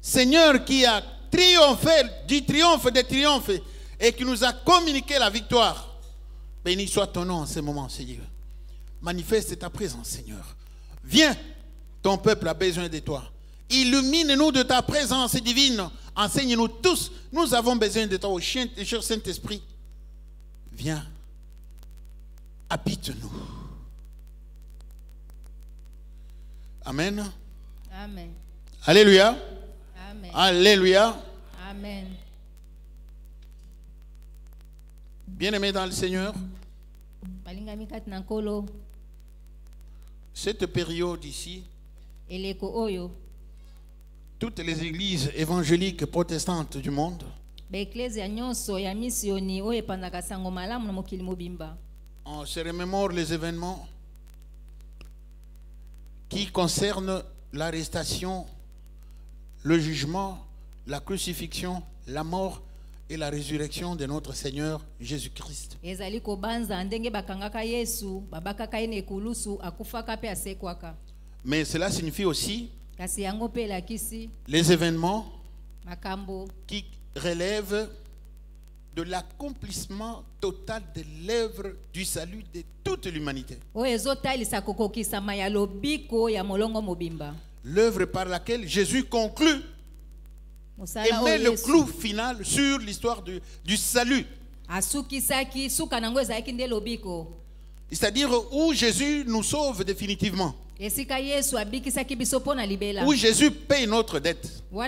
Seigneur qui a triomphé du triomphe des triomphes et qui nous a communiqué la victoire. Béni soit ton nom en ce moment, Seigneur. Manifeste ta présence, Seigneur. Viens, ton peuple a besoin de toi. Illumine-nous de ta présence divine. Enseigne-nous tous. Nous avons besoin de toi, cher Saint-Esprit. Viens, habite-nous. Amen. Amen. Alléluia. Amen. Alléluia. Amen. Bien-aimés dans le Seigneur, cette période ici, toutes les églises évangéliques protestantes du monde, on se remémore les événements qui concernent l'arrestation, le jugement, la crucifixion, la mort et la résurrection de notre Seigneur Jésus-Christ. Mais cela signifie aussi les événements qui relèvent de l'accomplissement total de l'œuvre du salut de toute l'humanité. L'œuvre par laquelle Jésus conclut et met le clou final sur l'histoire du salut. C'est-à-dire où Jésus nous sauve définitivement. Où Jésus paye notre dette. Où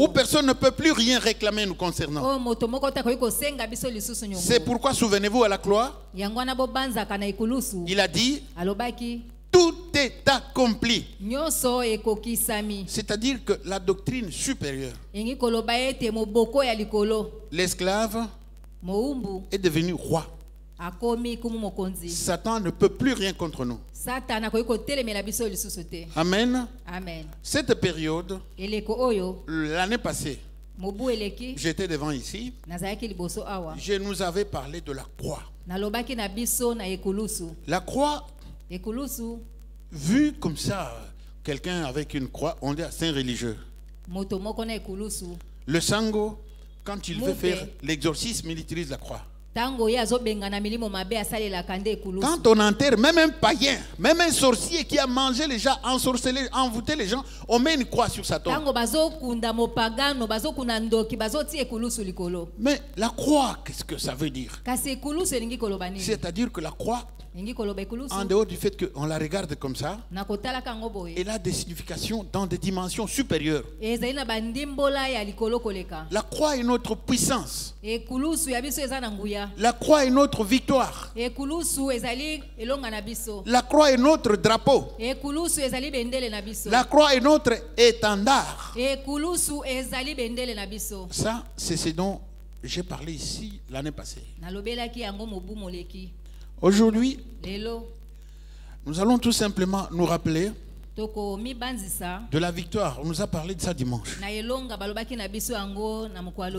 personne ne peut plus rien réclamer nous concernant. C'est pourquoi, souvenez-vous, à la croix, il a dit: tout est accompli. C'est-à-dire que la doctrine supérieure, l'esclave est devenu roi. Satan ne peut plus rien contre nous. Amen. Amen. Cette période, l'année passée, j'étais devant ici. Je nous avais parlé de la croix. La croix, vu comme ça, quelqu'un avec une croix, on dit c'est un religieux. Le sango, quand il veut faire l'exorcisme, il utilise la croix. Quand on enterre même un païen, même un sorcier qui a mangé les gens, ensorcelé, envoûté les gens, on met une croix sur sa tombe. Mais la croix, qu'est-ce que ça veut dire? C'est-à-dire que la croix, en dehors du fait qu'on la regarde comme ça, elle a des significations dans des dimensions supérieures. La croix est notre puissance. La croix est notre victoire. La croix est notre drapeau. La croix est notre étendard. Ça, c'est ce dont j'ai parlé ici l'année passée. Aujourd'hui, nous allons tout simplement nous rappeler de la victoire. On nous a parlé de ça dimanche. De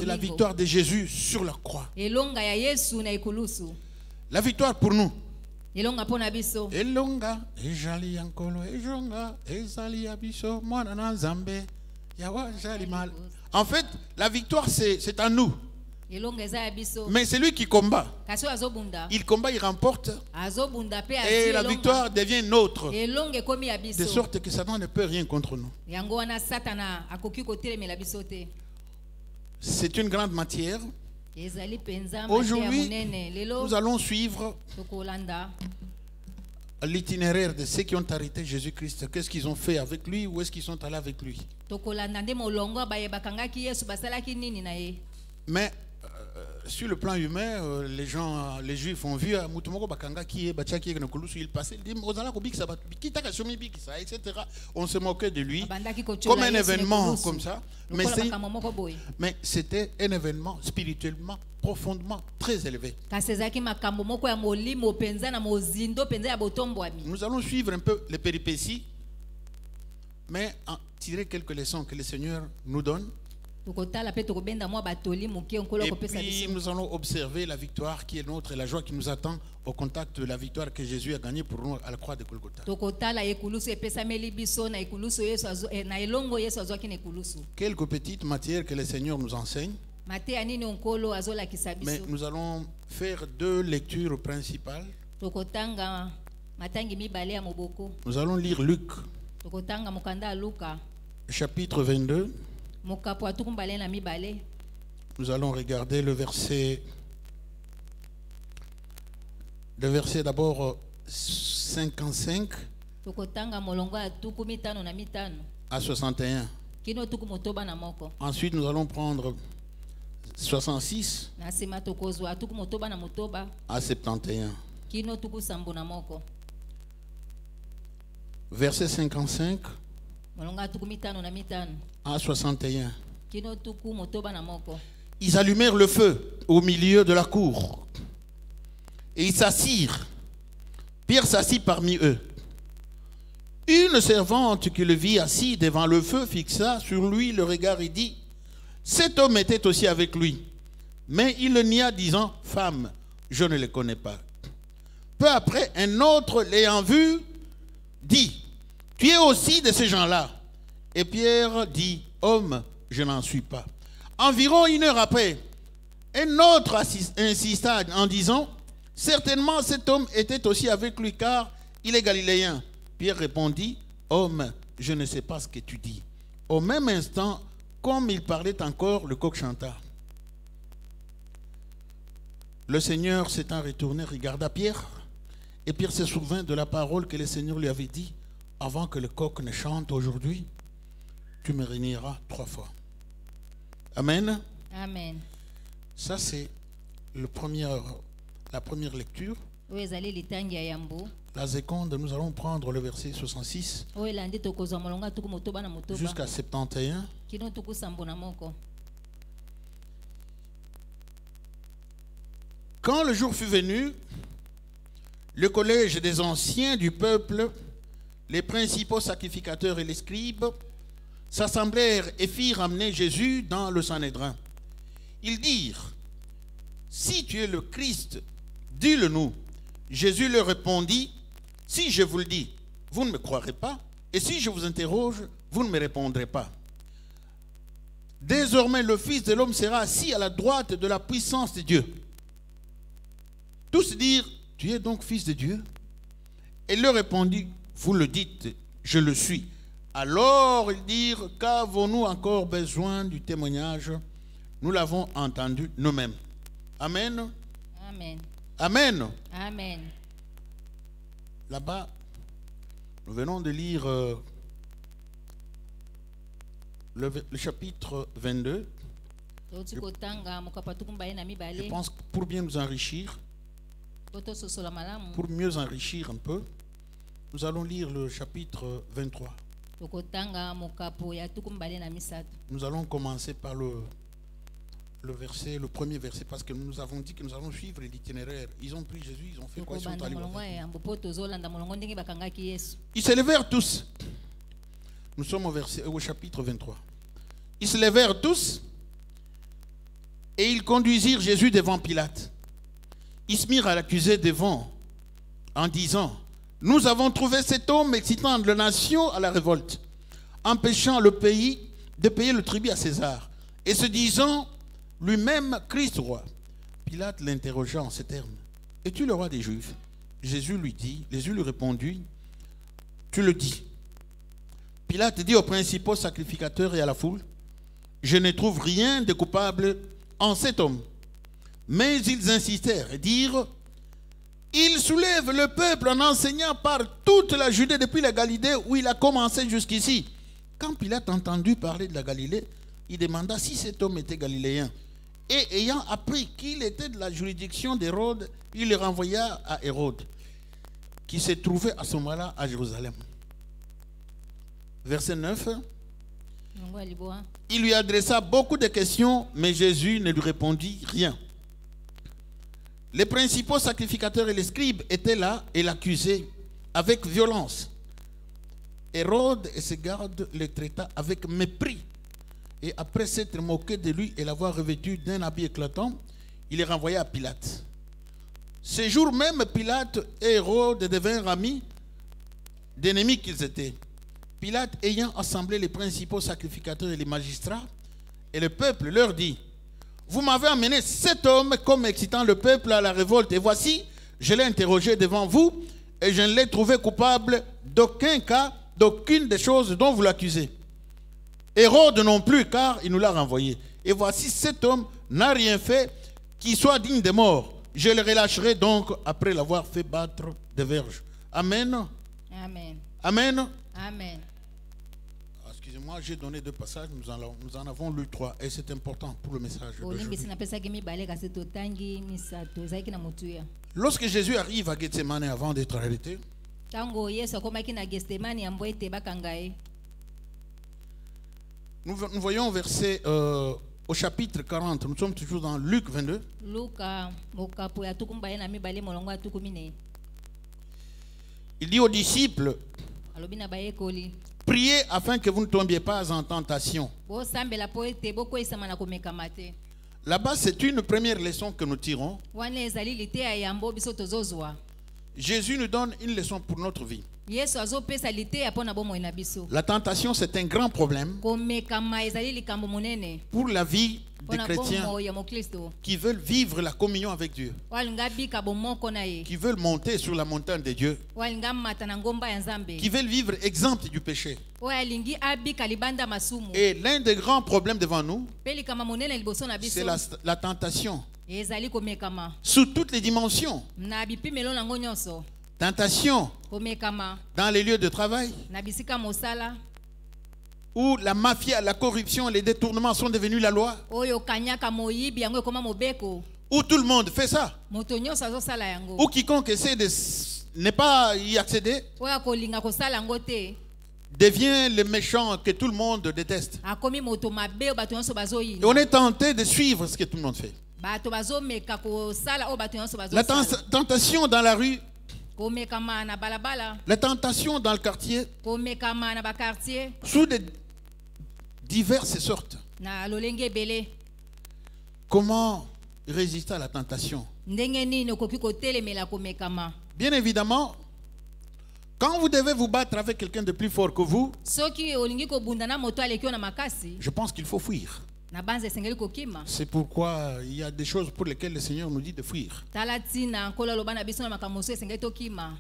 la victoire de Jésus sur la croix. La victoire pour nous. En fait, la victoire, c'est à nous. Mais c'est lui qui combat. Il combat, il remporte. Et la victoire devient nôtre. De sorte que Satan ne peut rien contre nous. C'est une grande matière. Aujourd'hui, nous allons suivre l'itinéraire de ceux qui ont arrêté Jésus-Christ. Qu'est-ce qu'ils ont fait avec lui? Où est-ce qu'ils sont allés avec lui? Mais sur le plan humain, les juifs ont vu il passait, etc. On se moquait de lui comme un événement comme ça. Mais c'était un événement spirituellement, profondément très élevé. Nous allons suivre un peu les péripéties, mais en tirer quelques leçons que le Seigneur nous donne tokotala pe tokobenda mwa batoli moke onkolo Et kopesa puis biso. nous allons observer la victoire qui est nôtre et la joie qui nous attend au contact de la victoire que Jésus a gagnée pour nous à la croix de Golgotha. Tokotala ekulusu epesameli biso na ekulusu Yesu na elongo Yesu azwaki na ekulusu. Quelques petites matières que le Seigneur nous enseigne, Mateya nini onkolo azolakisa mais biso. nous allons faire deux lectures principales. Tokotanga matangi mibale ya moboko. Nous allons lire Luc, Tokotanga mokanda ya Luka. chapitre 22. Mokapo atukumbale na mibale. Nous allons regarder le verset d'abord 55 Tokotanga molongo ya tuku mitano na mitano. à 61. Kino tuku motoba na moko. Ensuite, nous allons prendre 66 Na sima tokozwa tuku motoba na motoba. à 71. Kino tuku sambo na moko. Verset 55 Molongo ya tuku mitano na mitano. à 61. Kino tuku motoba na moko. Ils allumèrent le feu au milieu de la cour et ils s'assirent. Pierre s'assit parmi eux. Une servante qui le vit assis devant le feu fixa sur lui le regard et dit: cet homme était aussi avec lui. Mais il le nia, disant: femme, je ne le connais pas. Peu après, un autre l'ayant vu dit: tu es aussi de ces gens-là. Et Pierre dit: homme, je n'en suis pas. Environ une heure après, un autre insista en disant: certainement cet homme était aussi avec lui, car il est galiléen. Pierre répondit: homme, je ne sais pas ce que tu dis. Au même instant, comme il parlait encore, le coq chanta. Le Seigneur s'étant retourné, regarda Pierre, et Pierre se souvint de la parole que le Seigneur lui avait dit: avant que le coq ne chante aujourd'hui, tu me réuniras 3 fois. Amen. Amen. Ça, c'est la première lecture. Oyo ezali litangi ya yambo. La seconde, nous allons prendre le verset 66 Oyo elandi tokozwa molongo ya tuku motoba na motoba. jusqu'à 71. Kino tuku sambo na moko. Quand le jour fut venu, le collège des anciens du peuple, les principaux sacrificateurs et les scribes, s'assemblèrent et firent amener Jésus dans le Sanhédrin. Ils dirent: si tu es le Christ, dis-le-nous. Jésus leur répondit: si je vous le dis, vous ne me croirez pas, et si je vous interroge, vous ne me répondrez pas. Désormais, le Fils de l'homme sera assis à la droite de la puissance de Dieu. Tous dirent: tu es donc Fils de Dieu? Et il leur répondit: vous le dites, je le suis. Alors ils dirent: qu'avons-nous encore besoin du témoignage? Nous l'avons entendu nous-mêmes. Amen. Amen. Amen. Amen. Là-bas, nous venons de lire le chapitre 22. Toti kotanga mokapo atukumbale na Je mibale. pense que pour bien nous enrichir, Toto sosola malamu. pour mieux enrichir un peu, nous allons lire le chapitre 23. Tokotanga mokapo ya tukumbale na misato. Nous allons commencer par le premier verset, parce que nous avons dit que nous allons suivre l'itinéraire. Ils ont pris Jésus, ils ont fait quoi? Ils sont Tokobanda allés molongo voir. ya yambo po tozolanda molongo ndenge bakangaki Yesu. Ils se levèrent tous. Nous sommes au chapitre 23. Ils se levèrent tous et ils conduisirent Jésus devant Pilate. Ils se mirent à l'accuser devant en disant: nous avons trouvé cet homme excitant la nation à la révolte, empêchant le pays de payer le tribut à César, et se disant lui-même Christ roi. Pilate l'interrogea en ces termes: es-tu le roi des Juifs? Jésus lui répondit: tu le dis. Pilate dit aux principaux sacrificateurs et à la foule: je ne trouve rien de coupable en cet homme. Mais ils insistèrent et dirent: il soulève le peuple en enseignant par toute la Judée depuis la Galilée où il a commencé jusqu'ici. Quand Pilate entendu parler de la Galilée, il demanda si cet homme était galiléen. Et ayant appris qu'il était de la juridiction d'Hérode, il le renvoya à Hérode, qui se trouvait à ce moment-là à Jérusalem. Verset 9. Molongo ya liboa. Il lui adressa beaucoup de questions, mais Jésus ne lui répondit rien. Les principaux sacrificateurs et les scribes étaient là et l'accusaient avec violence. Hérode et ses gardes le traita avec mépris Et après s'être moqué de lui et l'avoir revêtu d'un habit éclatant, il est renvoyé à Pilate. Ce jour même, Pilate et Hérode devinrent amis d'ennemis qu'ils étaient. Pilate, ayant assemblé les principaux sacrificateurs et les magistrats, et le peuple leur dit: vous m'avez amené cet homme comme excitant le peuple à la révolte, et voici, je l'ai interrogé devant vous, et je ne l'ai trouvé coupable d'aucun cas, d'aucune des choses dont vous l'accusez. Hérode non plus, car il nous l'a renvoyé. Et voici, cet homme n'a rien fait qui soit digne de mort. Je le relâcherai donc après l'avoir fait battre des verges. Amen. Amen. Amen. Amen. Excusez-moi, j'ai donné 2 passages, nous en avons lu 3 et c'est important pour le message d'aujourd'hui. Lorsque Jésus arrive à Gethsemane avant d'être arrêté, nous voyons verset au chapitre 40, nous sommes toujours dans Luc 22. Il dit aux disciples: priez afin que vous ne tombiez pas en tentation. Là-bas, c'est une première leçon que nous tirons. Jésus nous donne une leçon pour notre vie. La tentation, c'est un grand problème pour la vie des chrétiens qui veulent vivre la communion avec Dieu, qui veulent monter sur la montagne de Dieu, qui veulent vivre exempt du péché. Et l'un des grands problèmes devant nous, c'est la tentation. Sous toutes les dimensions. Tentation dans les lieux de travail, où la mafia, la corruption, les détournements sont devenus la loi, où tout le monde fait ça, où quiconque essaie de ne pas y accéder devient le méchant que tout le monde déteste. Et on est tenté de suivre ce que tout le monde fait. La tentation dans la rue, la tentation dans le quartier, sous de diverses sortes. Comment résister à la tentation? Bien évidemment, quand vous devez vous battre avec quelqu'un de plus fort que vous, je pense qu'il faut fuir. C'est pourquoi il y a des choses pour lesquelles le Seigneur nous dit de fuir.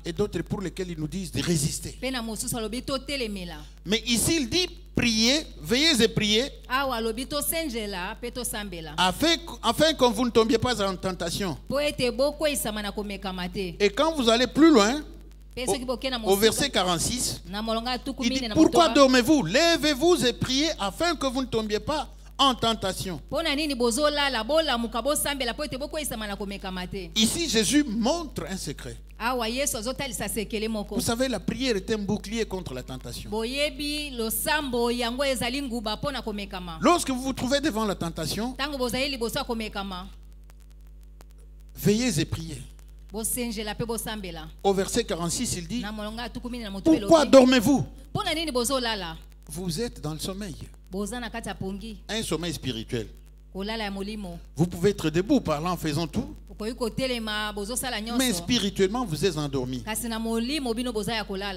Et d'autres pour lesquelles il nous dit de résister. Mais ici il dit priez, veillez et priez, afin que vous ne tombiez pas en tentation. Et quand vous allez plus loin, au verset 46, il dit: pourquoi dormez-vous? Levez-vous et priez afin que vous ne tombiez pas en tentation. Ici, Jésus montre un secret. Vous savez, la prière est un bouclier contre la tentation. Lorsque vous vous trouvez devant la tentation, veillez et priez. Au verset 46, il dit: pourquoi dormez-vous? Vous êtes dans le sommeil. Un sommeil spirituel. Vous pouvez être debout, parlant, en faisant tout, mais spirituellement vous êtes endormi.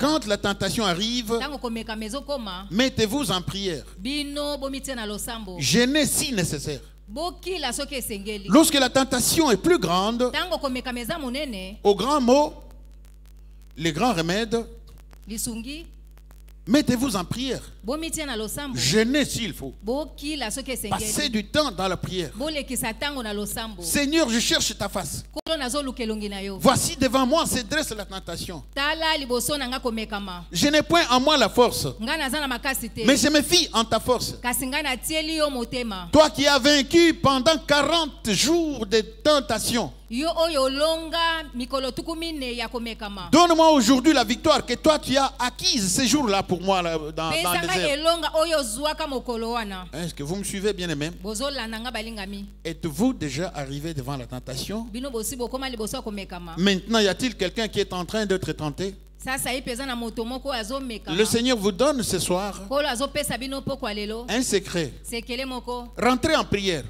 Quand la tentation arrive, mettez-vous en prière. Jeûnez si nécessaire. Lorsque la tentation est plus grande, au grand mot, les grands remèdes, mettez-vous en prière. Jeûnez s'il faut. Passez du temps dans la prière. Seigneur, je cherche ta face. Voici devant moi se dresse la tentation. Je n'ai point en moi la force, mais je me fie en ta force. Toi qui as vaincu pendant 40 jours de tentation, donne-moi aujourd'hui la victoire que toi tu as acquise ces jours-là pour moi dans le désert. Est-ce que vous me suivez, bien aimé? Êtes-vous déjà arrivé devant la tentation? Maintenant, y a-t-il quelqu'un qui est en train d'être tenté? Le Seigneur vous donne ce soir un secret. Rentrez en prière.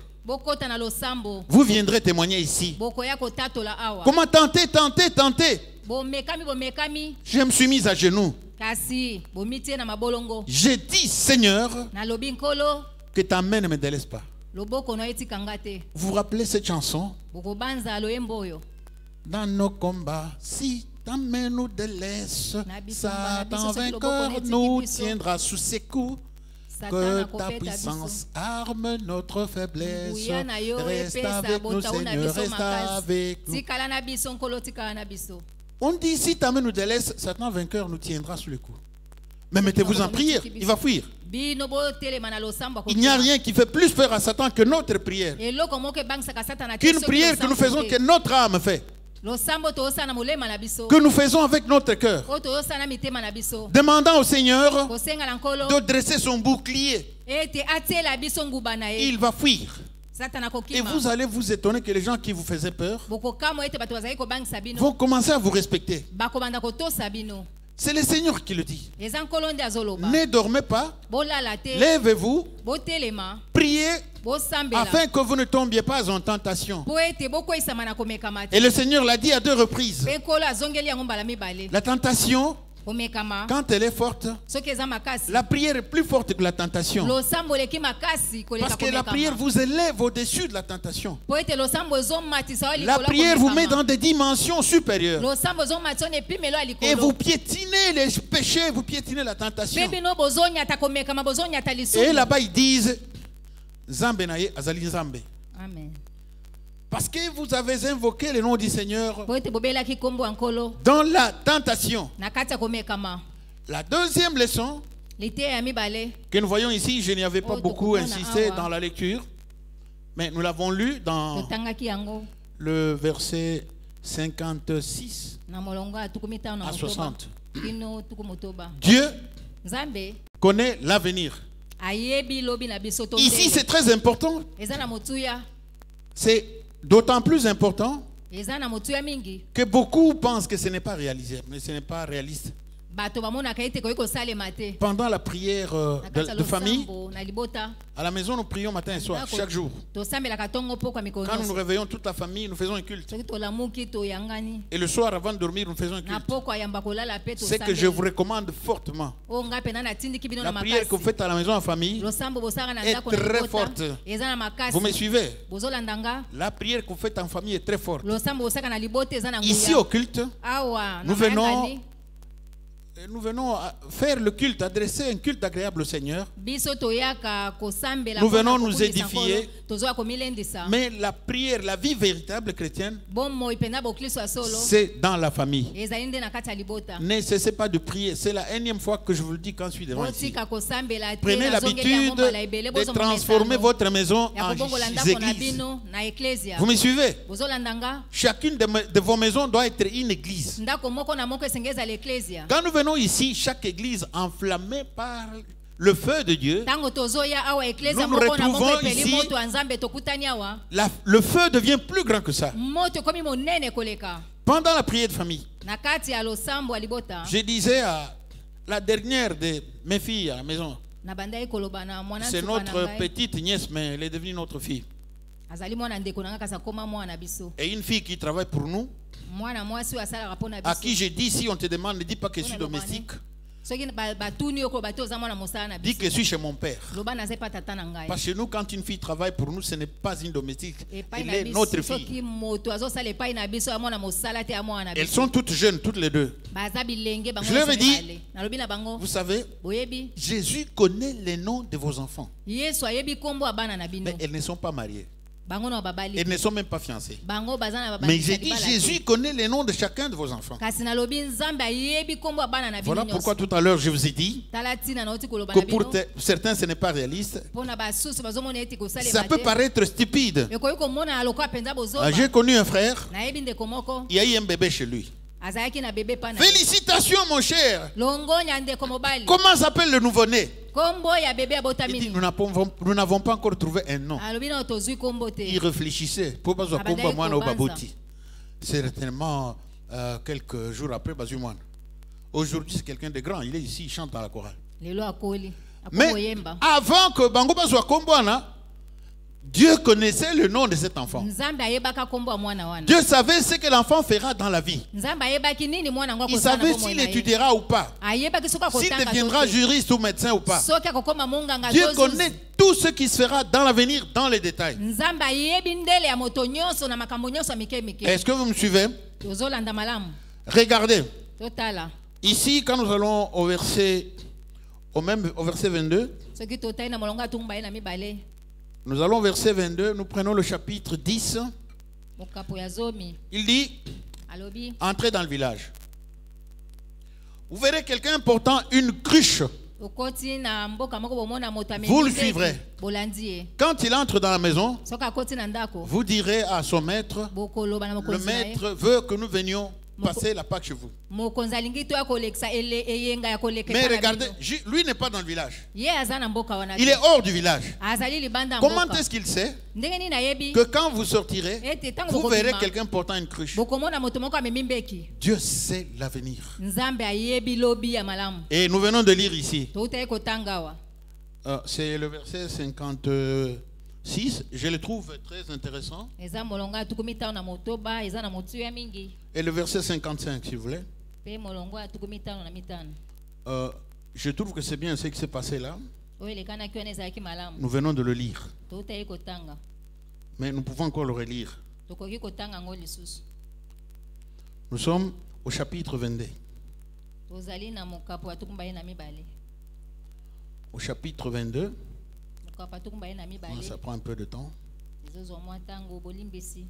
Vous viendrez témoigner ici. Comment tenter. Je me suis mise à genoux. J'ai dit, Seigneur, que ta main ne me délaisse pas. Vous vous rappelez cette chanson? Dans nos combats, si ta main nous délaisse, Satan vainqueur nous tiendra sous ses coups. Que ta puissance arme notre faiblesse. Reste avec nous, Seigneur, reste avec nous. On dit, si ta main nous délaisse, Satan vainqueur nous tiendra sous le cou. Mais mettez-vous en prière, il va fuir. Il n'y a rien qui fait plus peur à Satan que notre prière. Qu'une prière que nous faisons, que notre âme fait. Que nous faisons avec notre cœur. Demandant au Seigneur de dresser son bouclier. Il va fuir. Et vous allez vous étonner que les gens qui vous faisaient peur vont commencer à vous respecter. C'est le Seigneur qui le dit. Ne dormez pas. Lèvez-vous. Priez afin que vous ne tombiez pas en tentation. Et le Seigneur l'a dit à 2 reprises. La tentation, quand elle est forte, la prière est plus forte que la tentation. Parce que la prière vous élève au-dessus de la tentation. La prière vous met dans des dimensions supérieures. Et vous piétinez les péchés, vous piétinez la tentation. Et là-bas ils disent Zambe naye azali Nzambe. Amen. Parce que vous avez invoqué le nom du Seigneur dans la tentation. La deuxième leçon que nous voyons ici, je n'y avais pas beaucoup insisté dans la lecture, mais nous l'avons lu dans le verset 56 à 60. Dieu connaît l'avenir. Ici, c'est très important. C'est d'autant plus important que beaucoup pensent que ce n'est pas réalisé, mais ce n'est pas réaliste. Pendant la prière de famille, à la maison, nous prions matin et soir, chaque jour. Quand nous nous réveillons, toute la famille, nous faisons un culte. Et le soir, avant de dormir, nous faisons un culte. C'est que je vous recommande fortement. La prière que vous faites à la maison en famille est très forte. Vous me suivez? La prière que vous faites en famille est très forte. Ici au culte, nous venons à faire le culte, adresser un culte agréable au Seigneur. Nous venons nous édifier. Mais la prière, la vie véritable chrétienne, c'est dans la famille. Ne cessez pas de prier. C'est la énième fois que je vous le dis quand je suis devant ici. Prenez l'habitude de transformer votre maison en église. Vous me suivez? Chacune de vos maisons doit être une église. Quand nous venons ici, chaque église enflammée par le feu de Dieu, nous nous retrouvons ici, le feu devient plus grand que ça. Pendant la prière de famille, je disais à la dernière de mes filles à la maison, c'est notre petite nièce, mais elle est devenue notre fille. Et une fille qui travaille pour nous, à qui j'ai dit, si on te demande, ne dis pas que je suis domestique. Dis que je suis chez mon père. Parce que nous, quand une fille travaille pour nous, ce n'est pas une domestique. Elle est notre fille. Elles sont toutes jeunes, toutes les deux. Je leur ai dit, vous savez, Jésus connaît les noms de vos enfants. Mais elles ne sont pas mariées. Elles ne sont même pas fiancées. Mais j'ai dit, Jésus connaît les noms de chacun de vos enfants. Voilà pourquoi tout à l'heure je vous ai dit que pour certains ce n'est pas réaliste. Ça peut paraître stupide. J'ai connu un frère, il y a eu un bébé chez lui. Félicitations mon cher. Comment s'appelle le nouveau-né? Il dit, nous n'avons pas encore trouvé un nom. Il réfléchissait. Certainement quelques jours après, Aujourd'hui, c'est quelqu'un de grand. Il est ici, il chante dans la chorale. lelo akoli Mais akoyemba avant que Bango soit Kombouana, Dieu connaissait le nom de cet enfant. nzambe ayebaka kombo ya mwana wana Dieu savait ce que l'enfant fera dans la vie. nzambe ayebaki nini mwana ngo Il akosala na savait bomoi s'il na ye. étudiera ou pas, ayebaki soki s'il akotanga deviendra to te. juriste ou médecin ou pas. soki akokoma monganga Dieu to connaît tout ce qui se fera dans l'avenir, dans les détails. nzambe ayebi ndele ya moto nyonso na makambo nyonso ya mike mike Est-ce que vous me suivez? tozolanda malamu Regardez. totala Ici, quand nous allons au verset 22, soki totali na molongo atumba ye na mibale nous allons au verset 22, nous prenons le chapitre 10. mokapo ya zomi Il dit, alobi entrez dans le village. Vous verrez quelqu'un portant une cruche. okoti na mboka moko bomona moto amemi Vous le ndeki, suivrez. bolandi ye Quand il entre dans la maison, soki akoti na ndako vous direz à son maître, bokoloba na le mokonzi na ye maître veut que nous venions passer la Pâque chez vous. mokonzi alingi to ya kolekisa eyenga ya kolekisa Mais na regardez, bino. lui n'est pas dans le village. ye aza na mboka wana Il te. est hors du village. azali libanda ya Comment mboka est-ce qu'il sait ndenge nini ayebi que quand vous sortirez, ete ntango vous verrez bokobima quelqu'un portant une cruche? bokomona moto moko amemi mbeki Dieu sait l'avenir. nzambe ayebi lobi ya malamu Et nous venons de lire ici. touta ye kotanga awa C'est le verset 56. Je le trouve très intéressant. eza molongo ya tuku mitano na motoba eza na motu ya mingi Et le verset 55, si vous voulez. mpe molongo ya tuku mitano na mitano Je trouve que c'est bien ce qui s'est passé là. oyo elekanaki wana ezalaki malamu Nous venons de le lire. touta ye kotanga Mais nous pouvons encore le relire. tokoki kotanga yango lisusu Nous sommes au chapitre 22. tozali na mokapo ya tuku mbaye na mibale Au chapitre 22. mokapo ya tuku mbaye na mibale Ça prend un peu de temps. ezozwa mwa ntango bolimbisi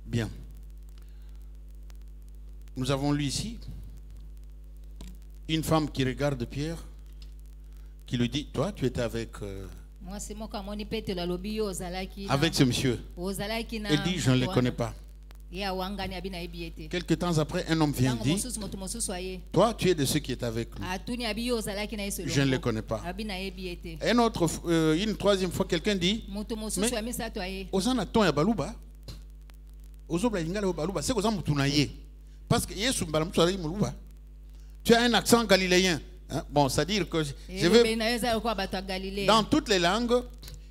Bien. Nous avons lu ici une femme qui regarde Pierre, qui lui dit, toi, tu étais avec mwasi moko amoni petelo alobi yo ozalaki ce monsieur. ozalaki na Elle dit, je ne le connais pas. ye awangani abi nayebi ye te Quelques temps après, un homme vient et ntango dit, mosusu moto mosusu aye toi, tu es de ceux qui étaient avec lui. atuni abi yo ozalaki na ye Je ne selongo le connais pas. abi nayebi ye te Une troisième fois, quelqu'un dit, moto mosusu Mais- ya misato aye Ozana ton ya baluba. Ozobla ingala ya baluba. C'est kozan mutuna ye. Parce que Yesu mbala mutu ali muluba. Tu as un accent galiléen. Hein? Bon, c'est-à-dire que je elobeli veux na yo eza lokola bato ya galilea dans toutes les langues,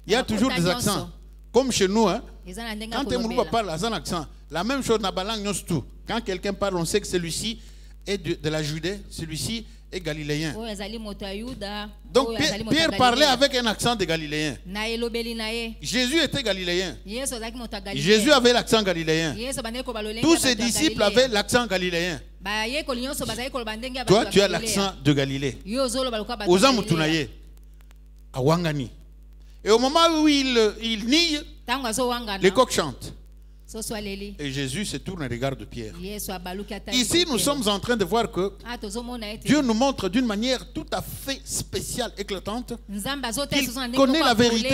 il y a Ah, toujours des autant accents. nyonso. Comme chez nous, hein? eza na ndenge Quand un muluba kolobela parle, il y a un accent. La même chose dans la langue nyonso tout. Quand quelqu'un parle, on sait que celui-ci est de la Judée, celui-ci est galiléen. oyo azali moto ya yuda Donc oyo azali moto ya Pierre parlait Galilea. avec un accent de galiléen. na elobeli na ye Jésus était galiléen. yesu azalaki moto ya galilea Jésus avait l'accent galiléen. yesu bandeki koloba lolenge Tous ya ses bato ya disciples Galilea. avaient l'accent galiléen. bayekoli nyonso bazali koloba ndenge ya bato Toi, ya tu as Galilea. l'accent de Galilée. yo ozoloba lokola bato ya Oza Galilea. mutunaye. Awangani. Et au moment où il nie, ntango azowangana les coqs chantent. soso aleli Et Jésus se tourne et regarde Pierre. yesu abaluki atali Ici, nous Petelo. sommes en train de voir que tozomona ete Dieu nous montre d'une manière tout à fait spéciale, éclatante, nzambe qu'il azotesa connaît la vérité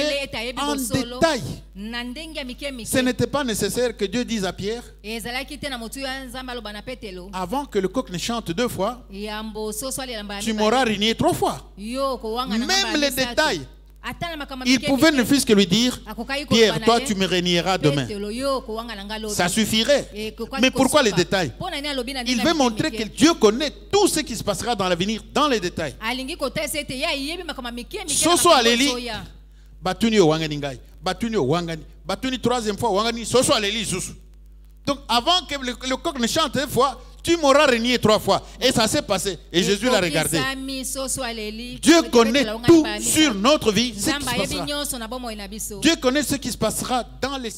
en détail. na ndenge ya mike mike Ce n'était pas nécessaire que Dieu dise à Pierre, ezalaki te na motu ya nzambe aloba na petelo avant que le coq ne chante 2 fois, yambo soso alelamba ya tu mibale. m'auras régné 3 fois. yo kowangana Même ngamba ya les misato. détails. ata na makambo Il mike pouvait ne mike, fût-ce que lui dire, akokaki Pierre, koloba na toi ye, tu me régneras demain. Petelo, yo kowangana nga lobi. Ça suffirait. Ekokaki Mais pourquoi les kosuka. détails? Mpo na nini alobi na Il ndenge ya veut mike montrer mike? que Dieu connaît tout ce qui se passera dans l'avenir, dans les détails. alingi kotesa ete ye ayebi makambo mike mike na Soso makambo aleli. ezoya. Batuni o wangani ngai. Batuni o wangani. Batuni troisième fois wangani. Soso aleli susu. Donc avant que le coq ne chante 1 fois, tu m'auras régné 3 fois. Et ça s'est passé. Et Jésus l'a regardé. Ekokisami, soso aleli. Dieu Petelo connaît alongani tout ba misa. sur notre vie, ce qui Nzambe se ayebi passera. nyonso na bomoi na biso. Dieu connaît ce qui se passera dans les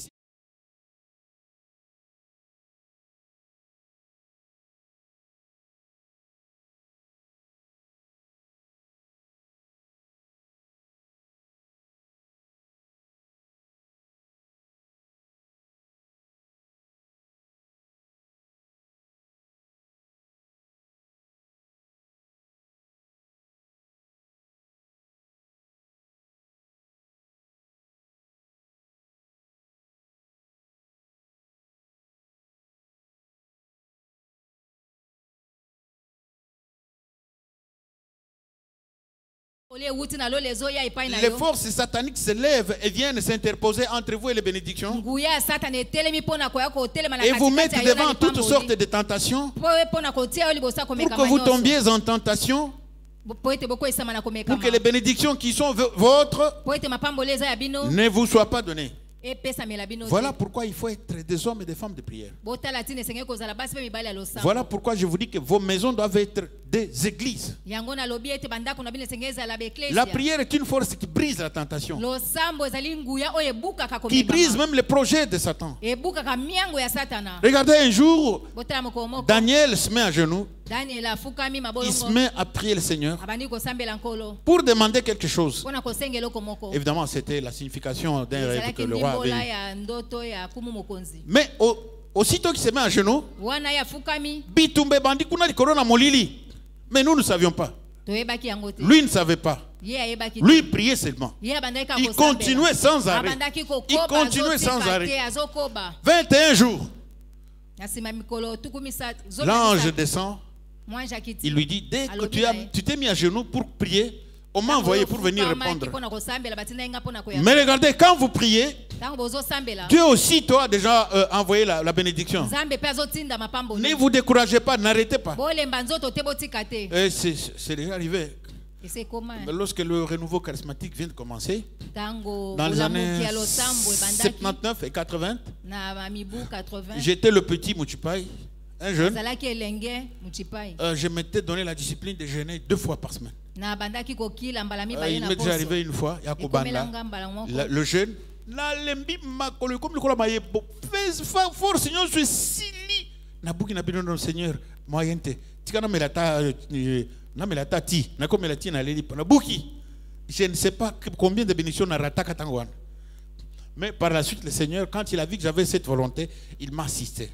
les forces sataniques se lèvent et viennent s'interposer entre vous et les bénédictions. Et vous mettent devant toutes sortes de tentations pour que vous tombiez en tentation, pour que les bénédictions qui sont vôtres ne vous soient pas données. Voilà pourquoi il faut être des hommes et des femmes de prière. Voilà pourquoi je vous dis que vos maisons doivent être des églises. La prière est une force qui brise la tentation, qui brise même les projets de Satan. Regardez un jour, Daniel se met à genoux. Il se met à prier le Seigneur pour demander quelque chose. Évidemment, c'était la signification d'un rêve que le roi avait eu. Mais aussitôt qu'il se met à genoux, mais nous ne savions pas. Lui ne savait pas. Lui priait seulement. Il continuait sans arrêt. Il continuait sans arrêt. 21 jours. L'ange descend. Il lui dit, dès que tu t'es mis à genoux pour prier, on m'a envoyé pour venir répondre. Mais regardez, quand vous priez, Dieu aussi a déjà envoyé la bénédiction. Ne vous découragez pas, n'arrêtez pas. C'est déjà arrivé. Lorsque le renouveau charismatique vient de commencer, dans les années 79 et 80, j'étais le petit Mouchipai, un jeune. Je m'étais donné la discipline de jeûner 2 fois par semaine. Il m'est déjà arrivé une fois, le jeûne. Fort Seigneur, je suis sili. Seigneur, je ne sais pas combien de bénédictions n'a rataka tangwan. Mais par la suite, le Seigneur, quand il a vu que j'avais cette volonté, il m'a assisté.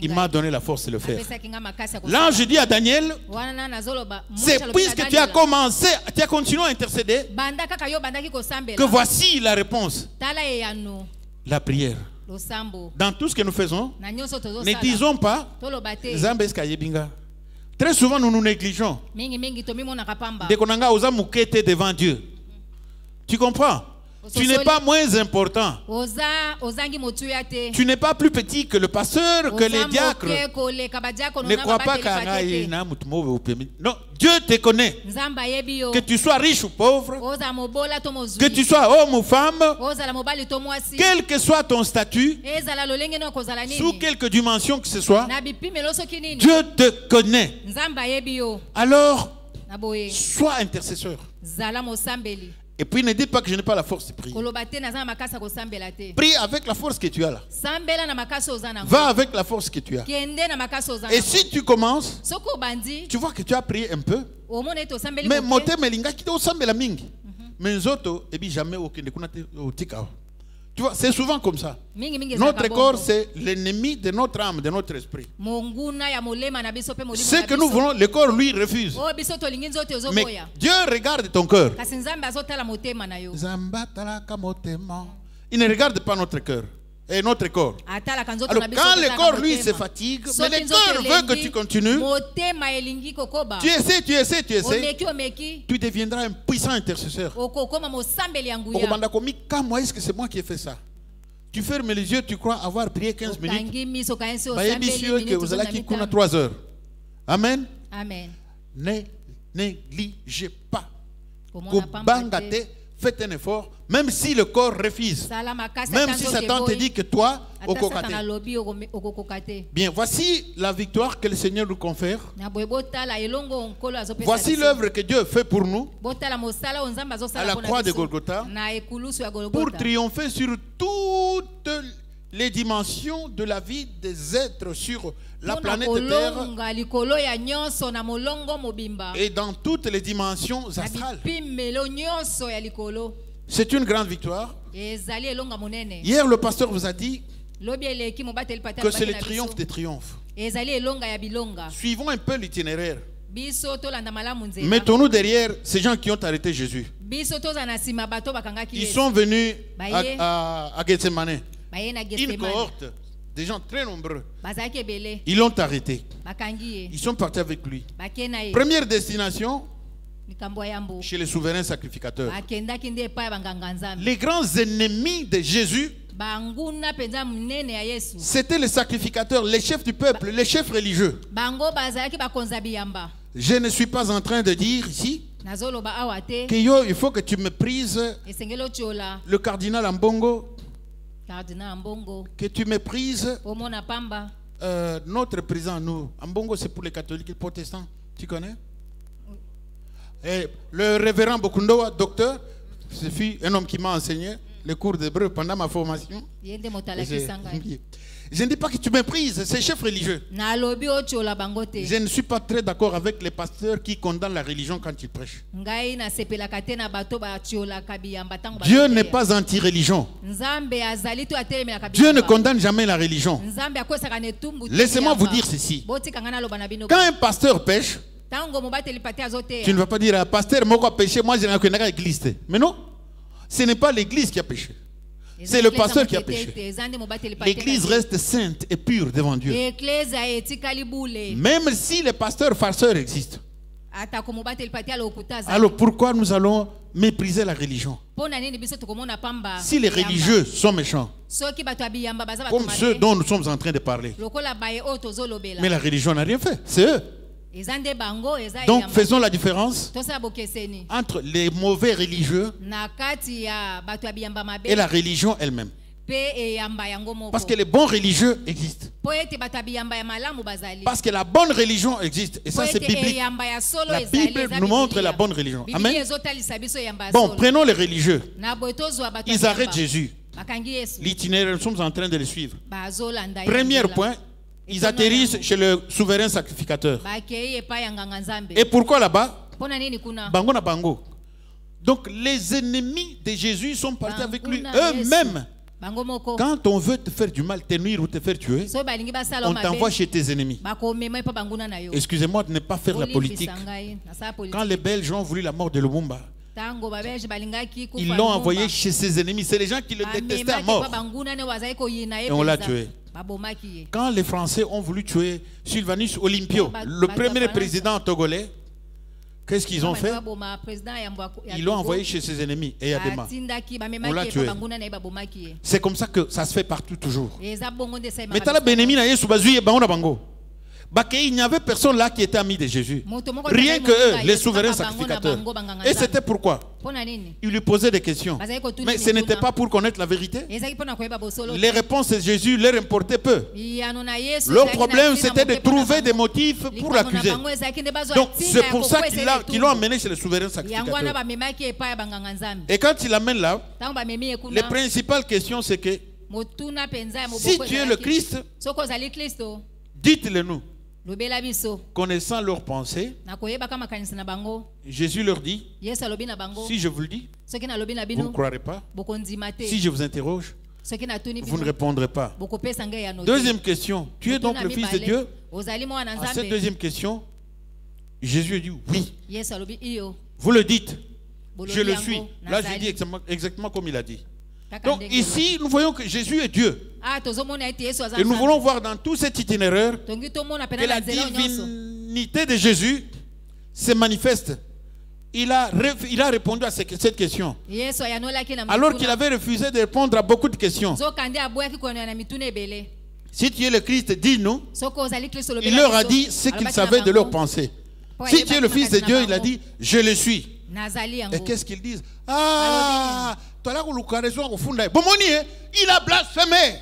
Il m'a donné la force de le faire. L'ange dit à Daniel, c'est puisque tu as commencé, tu as continué à intercéder, que voici la réponse. La prière. Dans tout ce que nous faisons, ne disons pas Zambes Kayebinga. Très souvent, nous nous négligeons. Dès qu'on a osé moukete devant Dieu. Tu comprends? Tu n'es pas moins important. Tu n'es pas plus petit que le pasteur, que les diacres. Ne crois pas qu'il non, Dieu te connaît. Que tu sois riche ou pauvre, que tu sois homme ou femme, quel que soit ton statut, sous quelque dimension que ce soit, Dieu te connaît. Alors, sois intercesseur. Et puis ne dis pas que je n'ai pas la force de prier. Prie avec la force que tu as là. Va avec la force que tu as. Et si tu commences, tu vois que tu as prié un peu. Mais moté melinga qui te sambela mingi. Mais zoto et puis jamais aucun tika. Tu vois, c'est souvent comme ça. Notre corps, c'est l'ennemi de notre âme, de notre esprit. Ce que nous voulons, le corps, lui, refuse. Mais Dieu regarde ton cœur. Il ne regarde pas notre cœur. Et notre corps. Alors quand le corps lui se fatigue, mais le cœur veut que tu continues, tu essaies, tu deviendras un puissant intercesseur. Comment est-ce que c'est moi qui ai fait ça? Tu fermes les yeux, tu crois avoir prié 15 minutes. Que vous allez qui 3 heures. Amen. Amen. Ne négligez pas. Faites un effort, même si le corps refuse. Même si Satan te dit que toi, au cocaté. Bien, voici la victoire que le Seigneur nous confère. Voici l'œuvre que Dieu fait pour nous à la croix de Golgotha pour triompher sur toutes les dimensions de la vie des êtres sur la planète Terre et dans toutes les dimensions astrales. C'est une grande victoire. Hier, le pasteur vous a dit que c'est le triomphe des triomphes. Suivons un peu l'itinéraire. Mettons-nous derrière ces gens qui ont arrêté Jésus. Ils sont venus à Gethsemane. Une cohorte des gens très nombreux. bazalaki ebele Ils l'ont arrêté. bakangi ye Ils sont partis avec lui. bakei na ye Première destination, likambo ya yambo chez les souverains sacrificateurs. bakendaki nde epai ya banganga nzambe Les grands ennemis de Jésus, banguna mpenza monene ya yesu c'était les sacrificateurs, les chefs du peuple, les chefs religieux. bango bazalaki bakonza biyamba Je ne suis pas en train de dire ici nazoloba awa te qu'il faut que tu méprises esengeli otiola le cardinal Ambongo, kardinal mbongo que tu méprises omona pamba notre président, nous. Ambongo, c'est pour les catholiques et les protestants. Tu connais? Et le révérend Bokundoa, docteur, ce fut un homme qui m'a enseigné les cours d'hébreu pendant ma formation. ye nde moto alakisanga Je ne dis pas que tu méprises ces chefs religieux. nalobi otiola bango te Je ne suis pas très d'accord avec les pasteurs qui condamnent la religion quand ils prêchent. ngai nasepelaka te na bato batiolaka biyamba ntango Dieu n'est pas anti-religion. nzambe azali to atelemelaka Dieu ne condamne jamais la religion. nzambe akwesaka na etumbu Laissez-moi vous dire ceci. botikanga naloba na bino Quand un pasteur pêche, ntango mobateli pate tu ne azoteya vas pas dire, ah, pasteur, moi, quoi péché, moi, je n'ai qu'une église. Mais non, ce n'est pas l'église qui a péché. C'est le pasteur qui a péché. L'église reste sainte et pure devant Dieu. eklezia etikali bule Même si les pasteurs farceurs existent. atako mobateli pate alokuta azali Alors pourquoi nous allons mépriser la religion? mpo na nini biso tokomona pamba Si les biyamba? religieux sont méchants, soki bato ya biyamba baza bato comme ceux mabe dont nous sommes en train de parler, lokola baye oyo tozolobela mais la religion n'a rien fait, c'est eux. eza nde bango eza Donc eyamba. faisons la différence tosala bokeseni entre les mauvais religieux na kati ya bato ya biyamba mabe et la religion elle-même. mpe eyamba yango moko Parce que les bons religieux existent. mpo ete bato ya biyamba ya malamu bazali Parce que la bonne religion existe. Et ça, mpo c'est ete biblique. eyamba ya solo La ezali Bible eza nous montre Biblia. la bonne religion. Biblia Amen. ezotalisa biso eyamba ya Bon, solo prenons les religieux. na boye tozwa bato ya Ils arrêtent biyamba. Jésus. bakangi yesu L'itinéraire, nous sommes en train de le suivre. bazolanda ye Premier nzela. point, ils atterrissent chez le souverain sacrificateur. bakei epai ya nganga nzambe Et pourquoi là-bas? mpo na nini kuna Bango na bango. Donc les ennemis de Jésus sont partis avec lui Banguna eux-mêmes. bango moko Quand on veut te faire du mal, te nuire ou te faire tuer, soki balingi basala on mabe t'envoie chez tes ennemis. bakomema epa banguna na yo Excusez-moi de ne pas faire la politique. Olipisa ngai, nasala Quand politique. les Belges ont voulu la mort de Lumumba, ntango babelge balingaki kufa ils l'ont Lumumba, envoyé chez ses ennemis. C'est les gens qui le détestaient à bamemaki mort. epa banguna ne bazali koyina ye Et on l'a penza. tué. babomaki ye Quand les Français ont voulu tuer Sylvanus Olympio, Bah, le bah, premier bah, président togolais, qu'est-ce qu'ils ont Bamaki fait? baboma président ya Mbwa- ya Ils l'ont Togo. envoyé chez ses ennemis et Yadema. atindaki On l'a bamemaki tué. epa banguna na ye babomaki ye C'est comme ça que ça se fait partout toujours. eza bongo nde esalemaka Mais tala biso. benemi na Yesu bazui bango na bango. Bakei, il n'y avait personne là qui était ami de Jésus. Moto moko Rien azali que eux, moninga les Yesu, souverains kaka bango na sacrificateurs. bango banganga Et nzambe. c'était pourquoi Mpo na nini ils lui posaient des questions. bazali kotuni Mais ce n'était mituna. pas pour connaître la vérité. ezalaki mpo na koyeba bosolo Les réponses de Jésus leur importaient peu. yano na Yesu Leur ezalaki na problème, ntina c'était de moke mpo na trouver bango. des motifs pour Likambo na l'accuser. bango ezalaki nde bazwa Donc ntina c'est ya pour ça kokwesela qu'ils l'ont etumbu. amené chez le souverain yango wana sacrificateur. bamemaki epai ya banganga nzambe Et quand il l'amène là, ntango bamemi ye les kuna principales questions c'est que motuna mpenza ya si moboko tu es le ezalaki, Christ, soki ozali kristo dites-le nous. lobela biso Connaissant leurs pensées, na koyebaka makanisi na bango Jésus leur dit, yesu alobi na bango si je vous le dis, soki nalobi na vous ne bino croirez pas. bokondima te Si je vous interroge, soki natuni vous ne bino répondrez pas. bokopesa ngai yano te. Deuxième question, tu es donc Motuna le Fils de mibale, Dieu? ozali mwana À cette nzambe deuxième question, Jésus dit oui. yesu alobi iyo Vous le dites, bolobi je le yango, suis. Là, je nazali. dis exactement comme il a dit. Kaka Donc ndenge ici, nous voyons que Jésus est Dieu. ah tozomona ete yesu aza Et nous nzambe. voulons voir dans tout cet itinéraire tongi tomona que pena la na nzela nyonso divinité de Jésus se manifeste. Il a répondu à cette question. yesu ayanolaki na Alors mituna. qu'il avait refusé de répondre à beaucoup de questions. nzokande aboyaki koyanola na mituna ebele Si tu es le Christ, dis-nous. soki ozali kristo Il lobela leur a biso. dit ce qu'il Alobaki na savait de leur bango, pensée. po Si tu es le ayebaki Fils de makasi na Dieu, il a bango. dit, je le suis. nazali Et yango qu'est-ce qu'ils disent? Ah, il a blasphémé.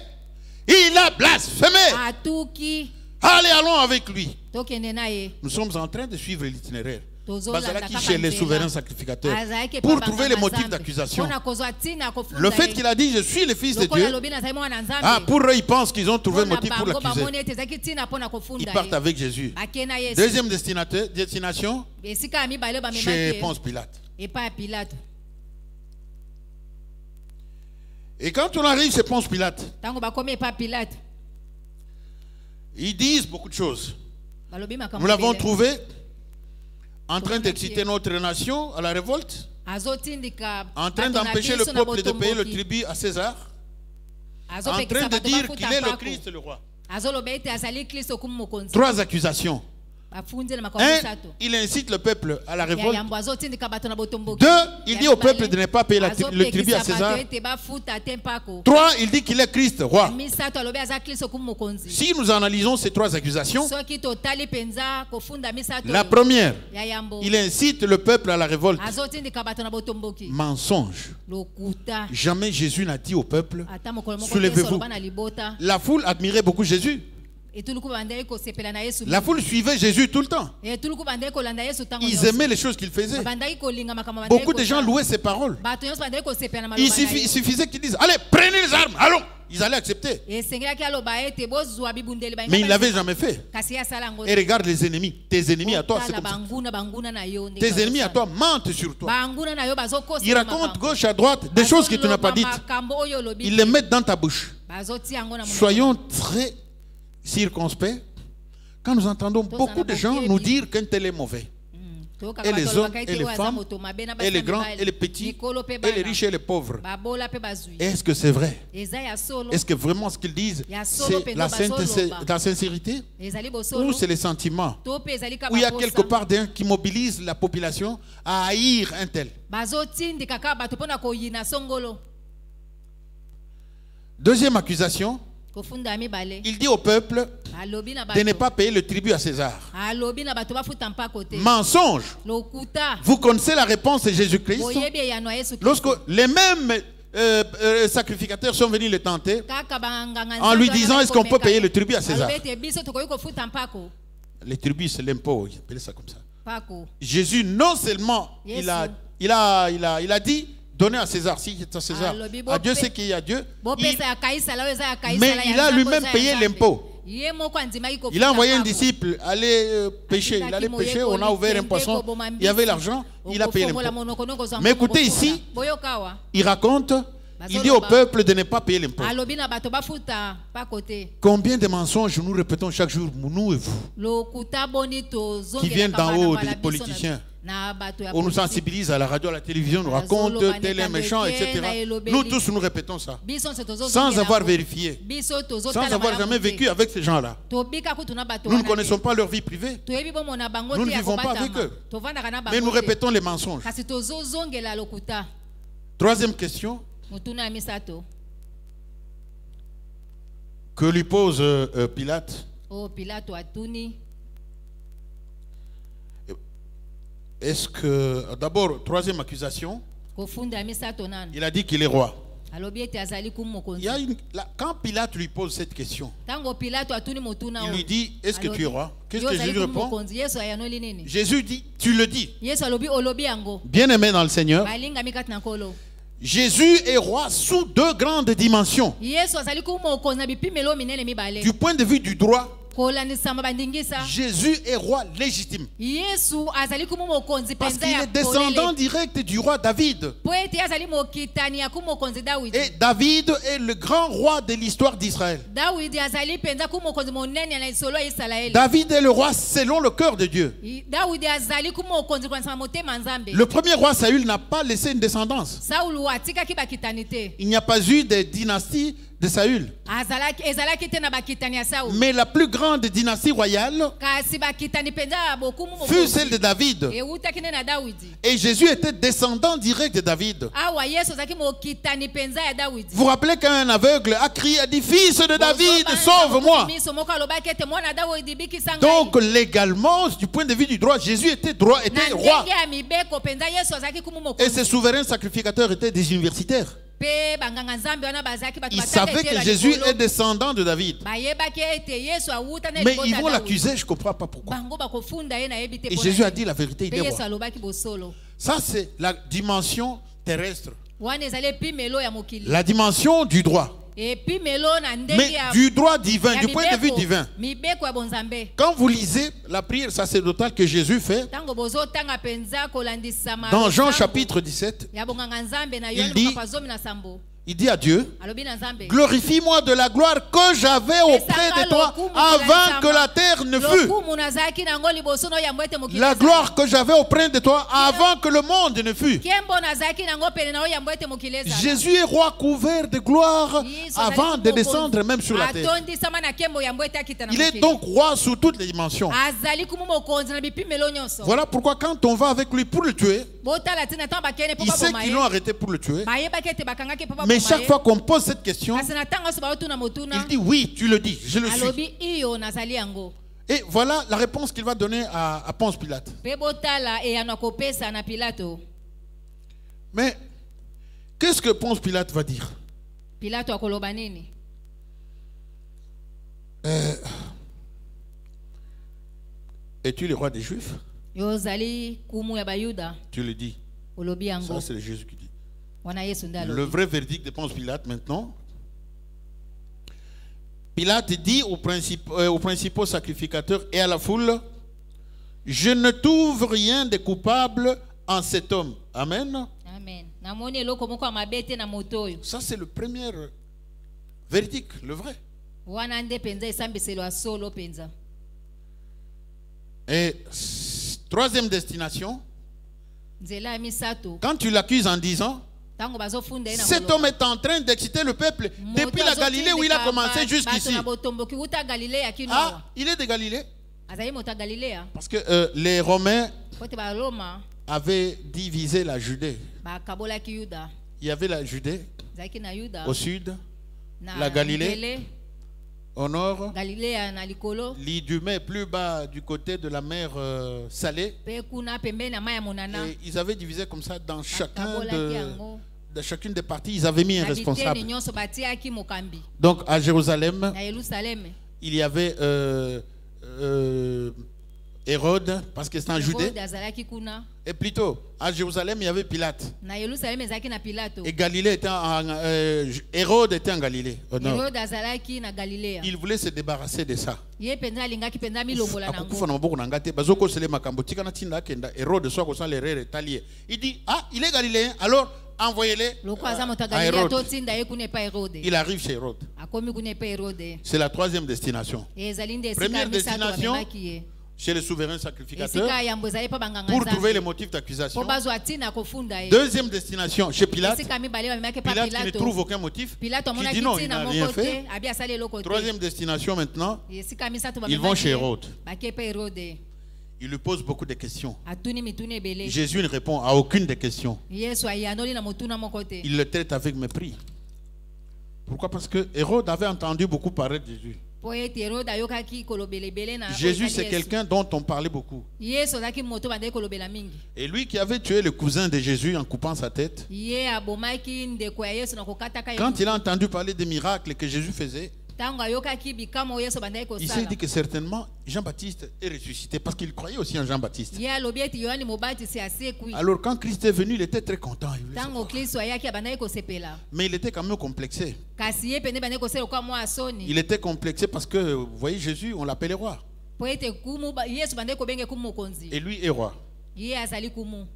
Il a blasphémé. atuki Allez, allons avec lui. tokende na ye Nous sommes en train de suivre l'itinéraire. tozolanda Bazalaki kaka chez les nzela. souverains sacrificateurs. Azalaki Pour epai trouver banganga les motifs Nzambe. d'accusation. Mpona kozwa ntina ya kofunda Le fait ye. qu'il a dit, je suis le Fils de Lokola Dieu. alobi nazali mwana nzambe. Ah, pour eux, ils pensent qu'ils ont trouvé un Mpona motif pour bango bamoni l'accuser. ete ezalaki ntina mpona Ils kofunda partent ye. avec Jésus. bakei na yesu Deuxième destination, esika ya mibale chez bamemaki ye Ponce Pilate. epai ya pilato Et quand on arrive chez Ponce Pilate, ntango bakomi epai ya pilato ils disent beaucoup de choses. balobi makambo Nous l'avons ebele. trouvé en train d'exciter notre nation à la révolte, azotindika en train bato na d'empêcher le biso na peuple de payer le botomboki. tribut à César. en train de dire qu'il est le Christ, le roi. azoloba ete azali Kristo kumu mokonzi. 3 accusations. Bafunze na makambo 1, misato. il incite le peuple à la révolte. Yambo azotindika bato na botomboki. 2, il dit au peuple de ne pas payer le tribut à César. 3, il dit qu'il est Christ, roi. Misato alobi aza Kristo kumu mokonzi. Si nous analysons ces 3 accusations, Soki totali penza kofunda misato. la première, ya Yambo. il incite le peuple à la révolte. Azotindika bato na botomboki. Mensonge. Lokuta. Jamais Jésus n'a dit au peuple, Ata mokolo moko soulevez-vous. na libota. La foule admirait beaucoup Jésus. Etuluku bandai ko sepela na Yesu. La foule suivait Jésus tout le temps. Etuluku bandai ko landa Yesu tango. Ils aimaient les choses qu'il faisait. Bandai ko linga makambo bandai. Beaucoup de gens louaient ses paroles. Bato nyonso bandai ko sepela na maloba. Il suffisait qu'ils disent, allez, prenez les armes, allons. Ils allaient accepter. Mais Mais il ne l'avait jamais fait. Et regarde les ennemis. Tes ennemis à toi, c'est comme ça. Tes ennemis à toi mentent sur toi. Ils racontent gauche à droite des choses que tu n'as pas dites. Ils les mettent dans ta bouche. Soyons très circonspects quand nous entendons beaucoup de gens nous dire qu'un tel est mauvais. Et les hommes et les femmes, et les grands et les petits, et les riches et les pauvres. Est-ce que c'est vrai? Est-ce que vraiment ce qu'ils disent, c'est la sincérité? Ou c'est les sentiments? Ou il y a quelque part d'un qui mobilise la population à haïr un tel? Deuxième accusation. Il dit au peuple de ne pas payer le tribut à César. Mensonge. Vous connaissez la réponse de Jésus-Christ. Lorsque les mêmes sacrificateurs sont venus le tenter en lui disant, est-ce qu'on peut payer le tribut à César? Le tribut, c'est l'impôt, il appelle ça comme ça. Jésus, non seulement il a dit, donnez à César, si c'est à César, à Dieu ce qu'il y a à Dieu, mais il a lui-même payé l'impôt. Il a envoyé un disciple aller pêcher. Il allait pêcher, on a ouvert un poisson, il y avait l'argent, il a payé l'impôt. Mais écoutez ici, il raconte, il dit au peuple de ne pas payer l'impôt. Combien de mensonges nous répétons chaque jour, nous et vous, qui viennent d'en haut, des politiciens. On nous sensibilise à la radio, à la télévision, on nous raconte tel est méchant, etc. Nous tous nous répétons ça, sans avoir vérifié, sans avoir jamais vécu avec ces gens-là. Nous ne connaissons pas leur vie privée, nous ne vivons pas avec eux, mais nous répétons les mensonges. Troisième question que lui pose Pilate. Est-ce que, d'abord, troisième accusation, il a dit qu'il est roi. Quand Pilate lui pose cette question, il lui dit, est-ce que tu es roi? Qu'est-ce que Jésus répond? Jésus dit, tu le dis. Bien aimé dans le Seigneur, Jésus est roi sous 2 grandes dimensions. Du point de vue du droit, Jésus est roi légitime. Parce qu'il est descendant direct du roi David. Et David est le grand roi de l'histoire d'Israël. David est le roi selon le cœur de Dieu. Le premier roi Saül n'a pas laissé une descendance. Il n'y a pas eu de dynastie de Saül. Mais la plus grande dynastie royale fut celle de David. Et Jésus était descendant direct de David. Vous vous rappelez qu'un aveugle a crié, a dit, fils de David, sauve-moi. Donc légalement, du point de vue du droit, Jésus était roi. Et ses souverains sacrificateurs étaient des universitaires. Ils savaient que Jésus est descendant de David. Mais ils vont l'accuser, je ne comprends pas pourquoi. Et Jésus a dit la vérité, il est roi. Ça, c'est la dimension terrestre. La dimension du droit. Mais du droit divin, du point de vue divin. Quand vous lisez la prière sacerdotale que Jésus fait, dans Jean chapitre 17, il dit, Il dit à Dieu, alobi na Nzambe glorifie-moi de la gloire que j'avais auprès de toi avant que la terre ne fût. lokumu nazalaki nango liboso na oyamba ete mokili La gloire que j'avais auprès de toi avant que le monde ne fût. kembo nazalaki nango pene na oyamba ete mokili ezala Jésus est roi couvert de gloire avant de descendre même sur la terre. atondisama na kembo yamba ete akita na Il est mokili donc roi sous toutes les dimensions. azali kumu mokonzi na bipimelo nyonso Voilà pourquoi quand on va avec lui pour le tuer, botala tina ntango bakende mpo il sait baboma qu'ils ye l'ont arrêté pour le tuer. bayebaki ete bakangaki mpo Mais baboma chaque ye fois qu'on pose cette question, kasi na ntango nyonso baotuna motuna il dit oui, tu le dis, je le suis. alobi iyo nazali yango Et voilà la réponse qu'il va donner à Ponce Pilate. mpe botala eyano akopesa na pilato Mais qu'est-ce que Ponce Pilate va dire? pilato akoloba nini Es-tu le roi des Juifs? yo ozali kumu ya bayuda Tu le dis. olobi yango Ça, c'est Jésus qui dit. wana yesu nde Le alobi vrai verdict de Ponce Pilate maintenant. Pilate dit aux principaux sacrificateurs et à la foule, je ne trouve rien de coupable en cet homme. Amen. amen namoni eloko moko ya mabe te na moto oyo Ça, c'est le premier verdict, le vrai. wana nde mpenza esambiselo ya solo mpenza Et troisième destination, nzela ya misato quand tu l'accuses en disant, ntango bazofunda ye na cet koloba, homme est en train d'exciter le peuple depuis la Galilée où il a commencé jusqu'ici. bato na botomboki uta galilea kino Ah, awa il est de Galilée. azali moto ya galilea Parce que les Romains po te baroma avaient divisé la Judée. bakabolaki yuda Il y avait la Judée ezalaki na yuda au sud, na la Galilée, Ndele, au nord, galilea na likolo l'Idumée plus bas du côté de la mer Salée. mpe kuna pembeni na mai ya monana Et ils avaient divisé comme ça dans bakabolaki yango de chacune des parties, ils avaient mis un na biteni responsable. nyonso batiaki mokambi Donc à Jérusalem, na yerusaleme il y avait Hérode, parce que c'était en Judée. Herode azalaki kuna Et plutôt, à Jérusalem, il y avait Pilate. na yerusaleme ezalaki na pilato Et Galilée était Hérode était en Galilée, au nord. herode azalaki na galilea Il voulait se débarrasser de ça. ye mpenza alingaki mpenza milongola Akukufa nango na maboko na ngate, bazokosele makambo tika na tinda akenda Hérode soit kosala l'erreur talier. Il dit ah, il est galiléen, alors envoyez-les loko aza moto ya à galilea Hérode. totinda ye kuna epa herode Il arrive chez Hérode. akomi kuna epa herode C'est la troisième destination. ezali nde esika ya Première misato destination, bamemaki ye chez le souverain sacrificateur, esika yambo ezali mpo banganga pour trouver les nzambe motifs d'accusation. mpo bazwa ntina kofunda ye Deuxième destination, chez Pilate. esika mibale bamemaki epa Pilate qui ne pilato trouve aucun motif, pilato qui amonaki dit non, il ntina n'a rien moko fait. te abi asali eloko te Troisième destination maintenant, esika misato ils vont chez bamemaki ye Hérode. baki epa herode Il lui pose beaucoup de questions. atuni mituni ebele Jésus ne répond à aucune des questions. yesu ayanoli na motuna moko te Il le traite avec mépris. Pourquoi? Parce que Hérode avait entendu beaucoup parler de Jésus. po ete herode ayokaki kolobela ebele na Jésus, oyo c'est etali quelqu'un dont on parlait beaucoup. yesu azalaki moto bandaki kolobela mingi Et lui qui avait tué le cousin de Jésus en coupant sa tête, ye abomaki ndeko ya yesu na kokataka ye quand il a entendu parler des miracles que Jésus faisait, ntango ayokaki bikamwa oyo yesu bandaki il s'est kosala dit que certainement Jean-Baptiste est ressuscité parce qu'il croyait aussi en Jean-Baptiste. ye alobi ete yohani mobatisi asekwi Alors quand Christ est venu, il était très content. Il voulait ntango savoir. kristo ayaki abandaki kosepela Mais il était quand même complexé. kasi ye pene bandaki kosala kwa mwa asoni Il était complexé parce que, vous voyez, Jésus, on l'appelait roi. po ete kumu yesu bandaki kobenge kumu mokonzi Et lui est roi. ye azali kumu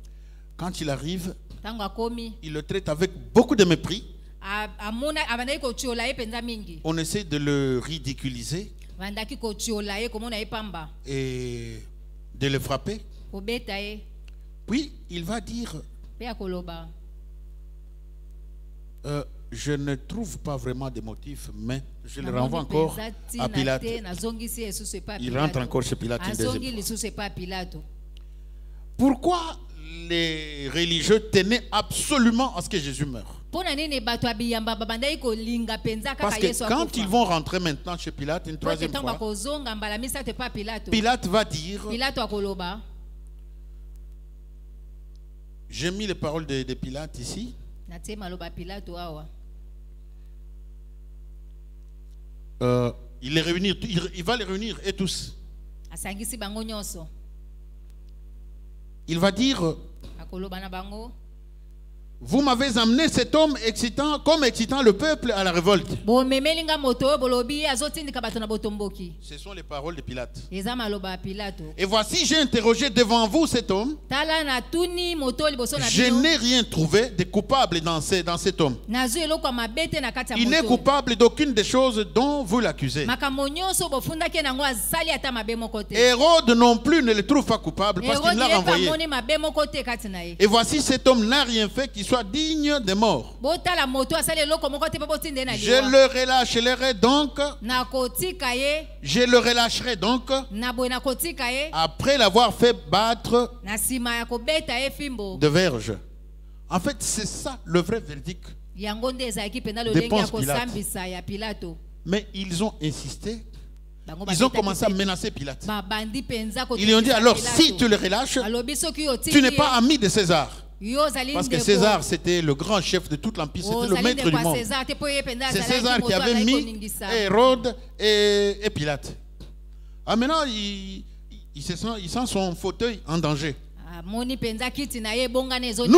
Quand il arrive, ntango akomi il le traite avec beaucoup de mépris. amona abandaki kotiola ye mpenza mingi On essaie de le ridiculiser bandaki kotiola ye komona ye pamba et de le frapper. kobeta ye Puis il va dire, mpe akoloba je ne trouve pas vraiment de motifs, mais je le namoni renvoie encore mpenza à ntina Pilate. te nazongisi ye lisusu epa Il rentre encore chez Pilate une deuxième azongi fois. lisusu epa pilato Pourquoi les religieux tenaient absolument à ce que Jésus meure? mpo na nini bato ya biyamba babandaki kolinga mpenza Parce kaka que yesu quand ils vont rentrer maintenant chez Pilate une po ete troisième ntango fois, bakozonga mbala misato epa pilato Pilate va dire, pilato akoloba j'ai mis les paroles de Pilate ici, natie maloba ya pilato awa il va les réunir et tous. asangisi bango nyonso Il va dire, akoloba na bango Vous m'avez amené cet homme excitant le peuple à la révolte. Ce sont les paroles de Pilate. Et voici, j'ai interrogé devant vous cet homme. Je n'ai rien trouvé de coupable dans cet homme. Il n'est coupable d'aucune des choses dont vous l'accusez. Hérode non plus ne le trouve pas coupable parce qu'il l'a renvoyé. Et voici, cet homme n'a rien fait qui soit digne de mort. Je le relâcherai donc. Je le relâcherai donc après l'avoir fait battre de verge. En fait, c'est ça le vrai verdict de Ponce Pilate. Mais ils ont insisté. Ils ont commencé à menacer Pilate. Ils lui ont dit, alors si tu le relâches, tu n'es pas ami de César. Parce que César, c'était le grand chef de tout l'empire, c'était le maître du monde. C'est César qui avait mis Hérode et Pilate. Ah, maintenant, il sent son fauteuil en danger. Nous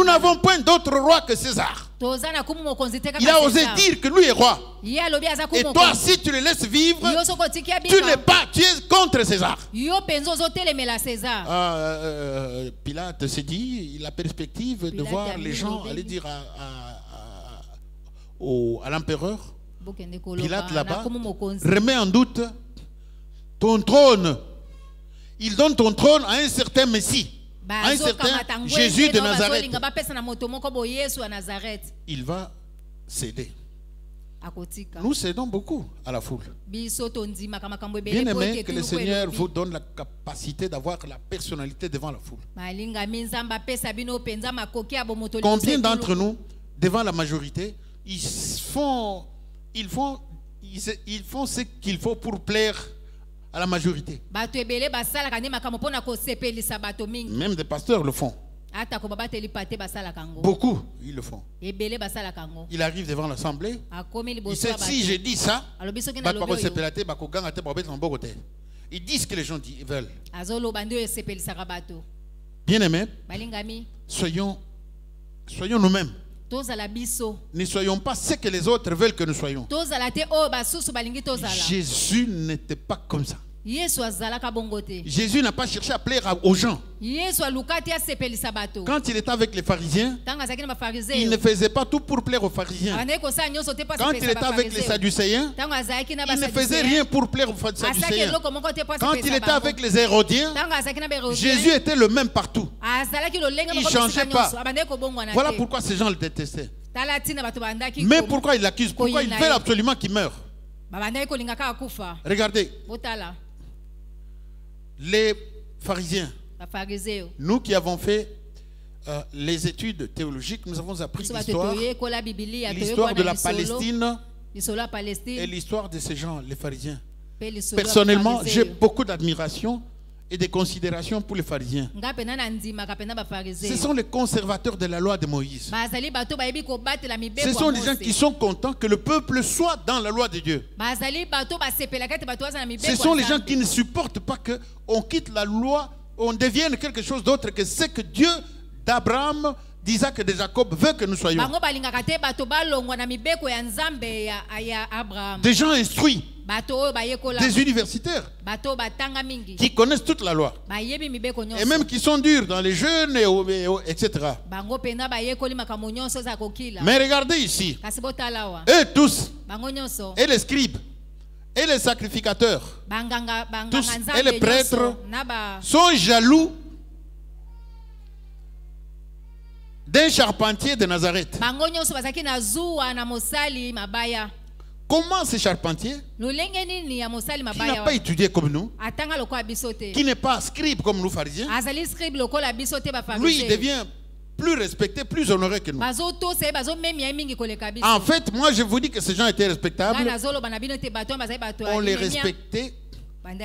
n'avons point d'autre roi que César. Il a osé dire que lui est roi. Et toi, si tu le laisses vivre, tu es contre César. Pilate s'est dit, la perspective de voir les gens aller dire à l'empereur, Pilate là-bas, remet en doute ton trône. Il donne ton trône à un certain Messie. Un certain Jésus de Nazareth. Il va céder. Nous cédons beaucoup à la foule. Bien aimé, que le Seigneur vous donne la capacité d'avoir la personnalité devant la foule. Combien d'entre nous, devant la majorité, ils font ce qu'il faut pour plaire à la majorité. Même des pasteurs le font. Beaucoup, ils le font. Il arrive devant l'assemblée. Il sait, si je dis ça, ils disent ce que les gens veulent. Bien aimés, soyons nous-mêmes. Ne soyons pas ce que les autres veulent que nous soyons. Jésus n'était pas comme ça. Jésus n'a pas cherché à plaire aux gens. Quand il était avec les pharisiens, il ne faisait pas tout pour plaire aux pharisiens. Quand il était avec les sadducéens, il ne faisait rien pour plaire aux sadducéens. Quand il était avec les hérodiens, Jésus était le même partout. Il ne changeait pas. Voilà pourquoi ces gens le détestaient. Mais pourquoi ils l'accusent? Pourquoi ils veulent absolument qu'il meure? Regardez. Les pharisiens, nous qui avons fait les études théologiques, nous avons appris l'histoire de la Palestine et l'histoire de ces gens, les pharisiens. Personnellement, j'ai beaucoup d'admiration et de considération pour les pharisiens. Ce sont les conservateurs de la loi de Moïse. Ce sont les gens qui sont contents que le peuple soit dans la loi de Dieu. Ce sont les gens qui ne supportent pas qu'on quitte la loi, on devienne quelque chose d'autre que ce que Dieu d'Abraham, d'Isaac et de Jacob veut que nous soyons. Des gens instruits, des universitaires qui connaissent toute la loi et même qui sont durs dans les jeûnes, etc. Mais regardez ici, eux tous, et les scribes, et les sacrificateurs, tous, et les prêtres sont jaloux d'un charpentier de Nazareth. Comment ce charpentier, qui n'a pas étudié comme nous, qui n'est pas scribe comme nous pharisiens, lui il devient plus respecté, plus honoré que nous. En fait, moi je vous dis que ces gens étaient respectables. On les respectait.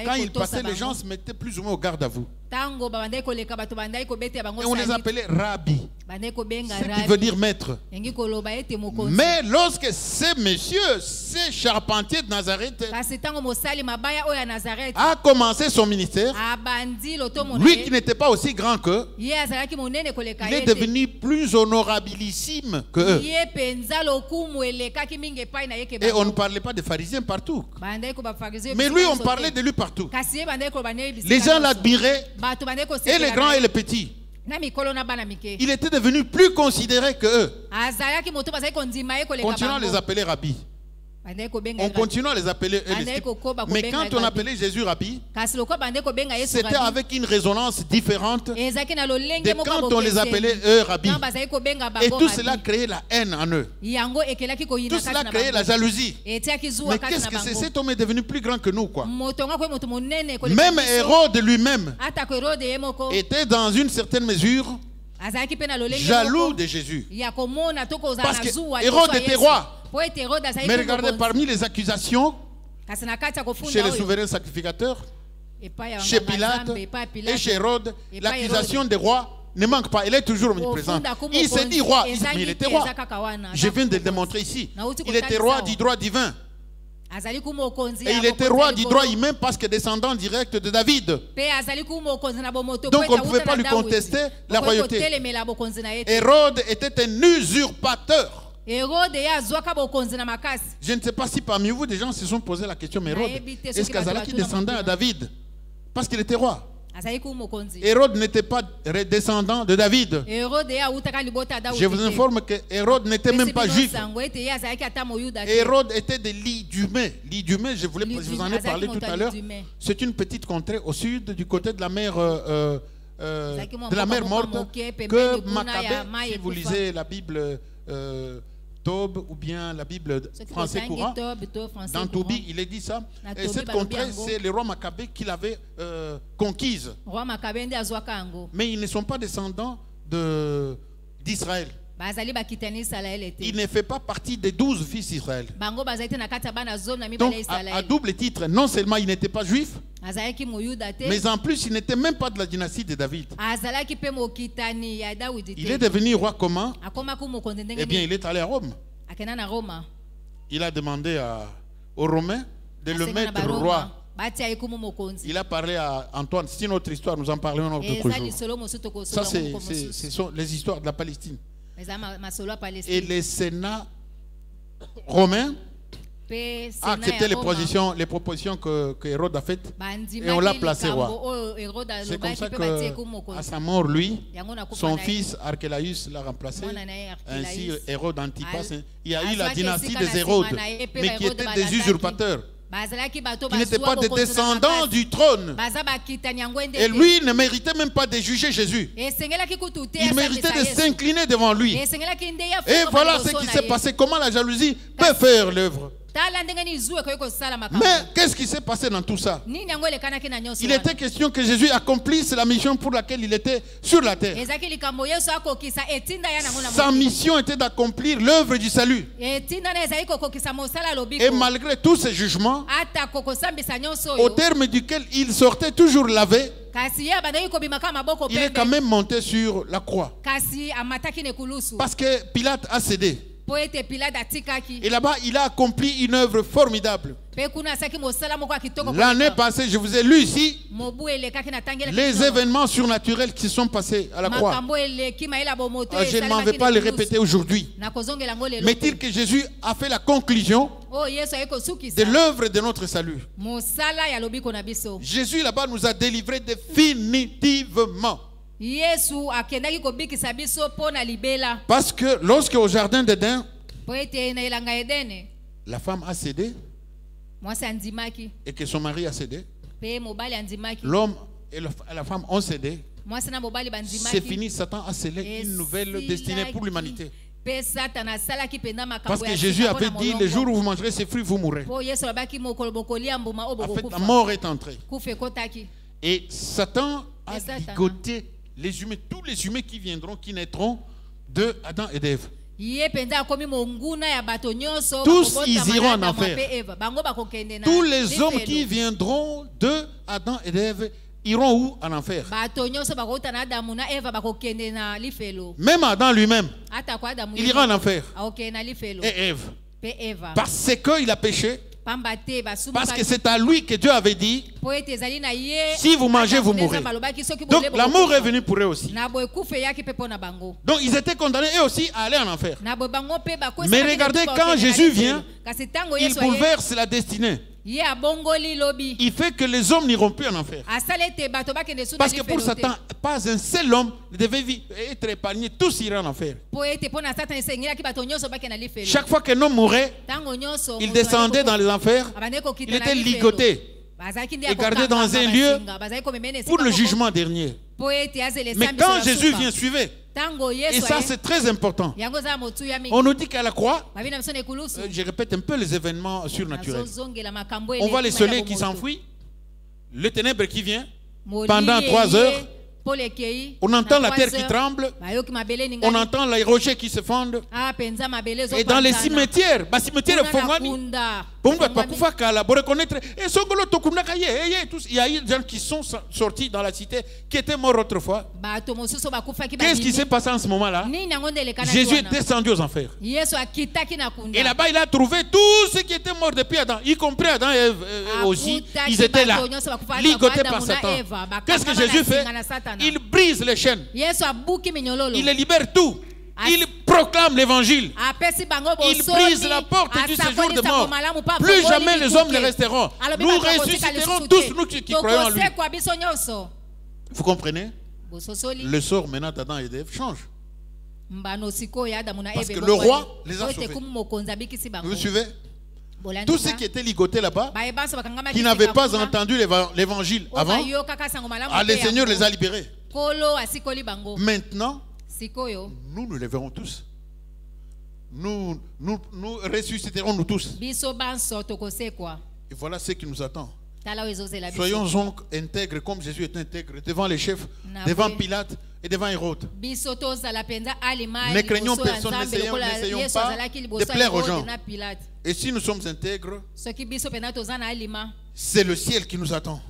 Quand ils passaient, les gens se mettaient plus ou moins au garde à vous. tango babandai koleka bato bandai kobete bango Et on les sali appelait rabbi, bandai kobenga ce qui rabi veut dire maître. engi koloba ete mokonzi Mais lorsque ces messieurs, ces charpentiers de Nazareth, kasi tango mosali mabaya oyo ya Nazareth a commencé son ministère, abandi lotomo na lui qui ye n'était pas aussi grand qu'eux, ye azalaki monene koleka il est ye devenu plus honorabilissime que eux. ye penza lokumu elekaki mingi epai na ye ke Et on ne bango parlait pas des pharisiens partout. bandai ko bafariseo Mais lui, on parlait de lui partout. kasi ye bandai ko bandai Les gens l'admiraient, bato bandai ko et les grands et les petits. na mikolo na bana mike Il était devenu plus considéré que eux. azalaki moto bazali kondima ye koleka Continuons à les bango appeler rabbi. bandai kobenga On ye continue à les appeler eux, les Bandai scribes. kokoba Mais kobenga quand on rabbi. appelait Jésus rabbi, kasi lokwa bandai kobenga yesu c'était rabi avec une résonance différente ezalaki na lolenge de moko quand on les appelait eux rabbi. quand bazali kobenga Et bango tout rabi. cela créait la haine en eux. yango ekelaki koyina Tout kati cela na créait la bango jalousie. etiaki Mais zuwa kati qu'est-ce na que c'est? bango Cet homme est devenu plus grand que nous, quoi. moto ngo moto monene koleka Même biso. Hérode lui-même ata ko Herode ye moko était dans une certaine mesure azalaki pe na lolenge jaloux moko de Jésus. ya komona tokozala Parce na que zuwa Hérode liboso ya était Yesu. roi. Po ete Herode azalaki Mais pe regardez, mokonzi. parmi les accusations kasi na kati ya kofunda chez le oyo, souverain sacrificateur, epai ya chez banganga Pilate Nzambe, epai ya Pilate, et chez Hérode, epai l'accusation Hérode. des rois ne manque pas. Elle est toujours omniprésente. Ofunda kumo Il s'est dit konzi, roi. ezangi Mais il était te, roi. ezaka kawana, Je viens de le azaka démontrer ici. Nauti Il était kotalisa roi o. du droit divin. azali ku mokonzi Et ya il était bokonzi roi ya du likolo. droit humain parce que descendant direct de David. Pe azali ku mokonzi na bomoto, Donc po on ete ne pouvait auta pas na lui Dawidi. contester la Okoki royauté. kotelemela bokonzi na ye te. Hérode était un usurpateur. Herode ye azwaka bokonzi na makasi. Je ne sais pas si parmi vous des gens se sont posé la question, mais Hérode, est-ce qu'Azalaki descendait à David? Parce qu'il était roi. azali ku mokonzi. Hérode n'était pas descendant de David. Herode ye autaka libota Dawidi Je vous te. informe que Hérode n'était Pesi même pas bino juif. sango ete ye azalaki ata moyuda te. Hérode était de l'Idumée. L'Idumée, je vous en ai parlé tout à l'heure. L'Idumée. C'est une petite contrée au sud, du côté de la mer, morte, que Maccabée, si vous lisez la Bible Tob ou bien la Bible français courant, dans Tobi, il est dit ça. Et cette contrée, c'est le roi Maccabée qui l'avait conquise. Roi Maccabée nde azwaka yango. Mais ils ne sont pas descendants d'Israël. Bazali bakitani Israël ete. Il ne fait pas partie des 12 fils d'Israël. Bango bazali te na kati ya bana zone na Donc, mibale ya à Israël. double titre, non seulement il n'était pas juif, Azalaki moyuda te. mais en plus, il n'était même pas de la dynastie de David. Azalaki pe mokitani ya Dawidi Il te. est devenu roi comment? Akoma ku mokonzi ndenge Eh bien, nini? il est allé à Rome. Akenda na Roma. Il a demandé aux Romains de le Asenga na mettre Baroma. roi. Batia ye ku mokonzi. Il a parlé à Antoine. C'est une autre histoire, nous en parlerons un autre Eza jour. lisolo mosusu Ça, tokosola moko mosusu. ce sont les histoires de la Palestine. Eza masolo ya Et Palestine. les sénats romains Pe a Sénat accepté ya les Roma. propositions que Hérode a faites. Bandimaki Et on l'a placé likambo roi. oyo Herode C'est comme alobaki ça pe batie ku qu'à mokonzi. sa mort, lui, Yango na kufa son na ye. fils Archélaïus l'a remplacé. Mwana na ye Archelaïs. Ainsi, Hérode Antipas. Il y a eu Azwaki la dynastie esika des na Hérodes, nsima na ye, pe mais ba qui Hérode étaient balandaki. des usurpateurs, Bazalaki bato qui n'étaient bazwa pas des bokonzi na descendants makasi. du trône. Baza bakitani yango ende Et te. lui ne méritait même pas de juger Jésus. Esengelaki kutu te Il méritait asambisa de Yesu. s'incliner devant lui. Esengelaki nde ya Et fungama voilà ce liboso qui na s'est ye. passé. Comment la jalousie peut faire l'œuvre. Tala ndenge nini zuwa ekoki kosala makambo. Mais qu'est-ce qui s'est passé dans tout ça? Nini yango elekanaki na nyonso Il wana? était question que Jésus accomplisse la mission pour laquelle il était sur la terre. Ezalaki likambo Yesu akokisa etinda ya nango na Sa mokili. mission était d'accomplir l'œuvre du salut. Etinda na ezali kokokisa mosala ya lobiko. Et malgré tous ces jugements, ata kokosambisa nyonso au oyo. terme duquel il sortait toujours lavé, Kasi ye abandaki kobimaka maboko il est quand pembe. même monté sur la croix. Kasi amataki ne kulusu. Parce que Pilate a cédé. Po ete Pilate atikaki. Et là-bas, il a accompli une œuvre formidable. Pe kuna asaki mosala moko ya kitoko. L'année passée, je vous ai lu ici Mobu elekaki na tangela. les événements surnaturels qui sont passés à la croix. Makambo eleki maela bomoto. Je ne m'en vais pas les répéter aujourd'hui. Na kozongela yango lelo. Mais dire que Jésus a fait la conclusion Oh Yesu ayeko sukisa. de l'œuvre de notre salut. Mosala ya lobiko na biso. Jésus là-bas nous a délivrés définitivement. Yesu akendaki kobikisa biso po na libela. Parce que lorsque au jardin d'Éden, Po ete na elanga Edene. la femme a cédé Mwasi andimaki. et que son mari a cédé, Pe mobali andimaki. l'homme et la femme ont cédé, Mwasi na mobali bandimaki. c'est fini, Satan a scellé une nouvelle destinée pour l'humanité. Pe Satan asalaki penda Parce makambo que ya Jésus sika avait mpona dit, molongo. le jour où vous mangerez ces fruits, vous mourrez. Po Yesu alobaki mokolo bokolia mbuma oyo En fait, la bokokufa. mort est entrée. Kufa ekotaki. Et Satan a Et Satan, ligoté les humains, tous les humains qui viendront, qui naîtront de Adam et d'Ève. Ye penza akomi monguna ya bato nyonso. Tous bakobota ils iront en Adamu enfer. pe Eva. Bango bakokende na Tous les hommes lifelo. qui viendront de Adam et d'Ève iront où? En enfer. bato nyonso bakouta na Adamu na Eva bakokende na lifelo. Même Adam lui-même, Ata kwa Adamu il ira en enfer. akokende na lifelo. Et Ève. Pe Eva. Parce qu'il a péché. Pamba te basuma Parce que c'est à lui que Dieu avait dit, po ete ezali na ye. si vous mangez, vous mourrez. Donc l'amour est venu pour eux aussi. Na boye kufe yaki pe pona bango. Donc ils étaient condamnés eux aussi à aller en enfer. Na boye bango pe bakosi. Mais regardez, quand Jésus vient, kasi tango il Yesu bouleverse la destinée. ye abongoli lobi. Il fait que les hommes n'iront plus en enfer. Asalete bato bakende su. Parce que pour Satan, pas un seul homme ne devait être épargné. Tous iraient en enfer. Po ete pona Satan esengela ki bato nyonso bakende na lifelo. Chaque fois qu'un homme mourait, Tango nyonso il descendait dans les enfers. Il était ligoté et gardé dans un lieu pour le jugement dernier. Mais quand Jésus vient, suivez. Et ça, c'est très important. On nous dit qu'à la croix, je répète un peu les événements surnaturels. On voit les soleils qui s'enfuient, le ténèbre qui vient pendant 3 heures. On entend la terre qui tremble, on entend les rochers qui se fondent. Et dans les cimetières, il y a eu des gens qui sont sortis dans la cité, qui étaient morts autrefois. Qu'est-ce qui s'est passé en ce moment-là? Jésus est descendu aux enfers. Et là-bas, il a trouvé tous ceux qui étaient morts depuis Adam, y compris Adam et Ève aussi. Ils étaient là, ligotés par Satan. Qu'est-ce que Jésus fait? Il brise les chaînes. Il les libère tout. Il proclame l'évangile. Il brise la porte du séjour de mort. Plus jamais les hommes ne resteront. Nous ressusciterons tous, nous qui croyons en lui. Vous comprenez? Le sort maintenant d'Adam et d'Ève change. Parce que le roi les a sauvés. Vous suivez? Tous ceux qui étaient ligotés là-bas, qui n'avaient pas entendu l'évangile avant, le Seigneur les a libérés. Maintenant, nous les verrons tous. Nous ressusciterons nous tous. Et voilà ce qui nous attend. Soyons donc intègres comme Jésus est intègre devant les chefs, devant Pilate et devant Hérode. Ne craignons personne, n'essayons pas de plaire aux gens. Et si nous sommes intègres, c'est le ciel qui nous attend.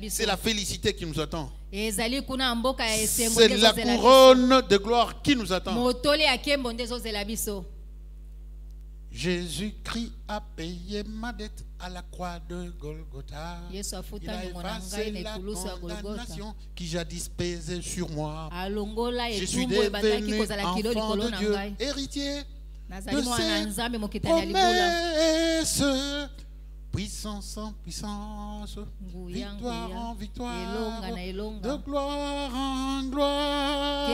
C'est la félicité qui nous attend. C'est la couronne de gloire qui nous attend. Jésus-Christ a payé ma dette à la croix de Golgotha. Il a effacé la condamnation qui jadis pesait sur moi. Je suis devenu enfant de Dieu, héritier de ses promesses. Puissance en puissance, victoire en victoire, de gloire en gloire.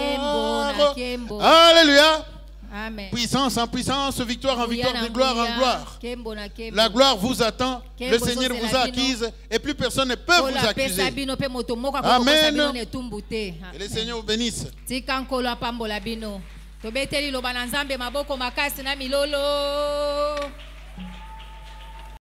Alléluia. Amen. Puissance en puissance, victoire en victoire, de gloire en gloire. La gloire vous attend, le Seigneur vous a acquise et plus personne ne peut vous accuser. Amen. Et le Seigneur vous bénisse. Tobeteli loba na Nzambe maboko makasi na milolo.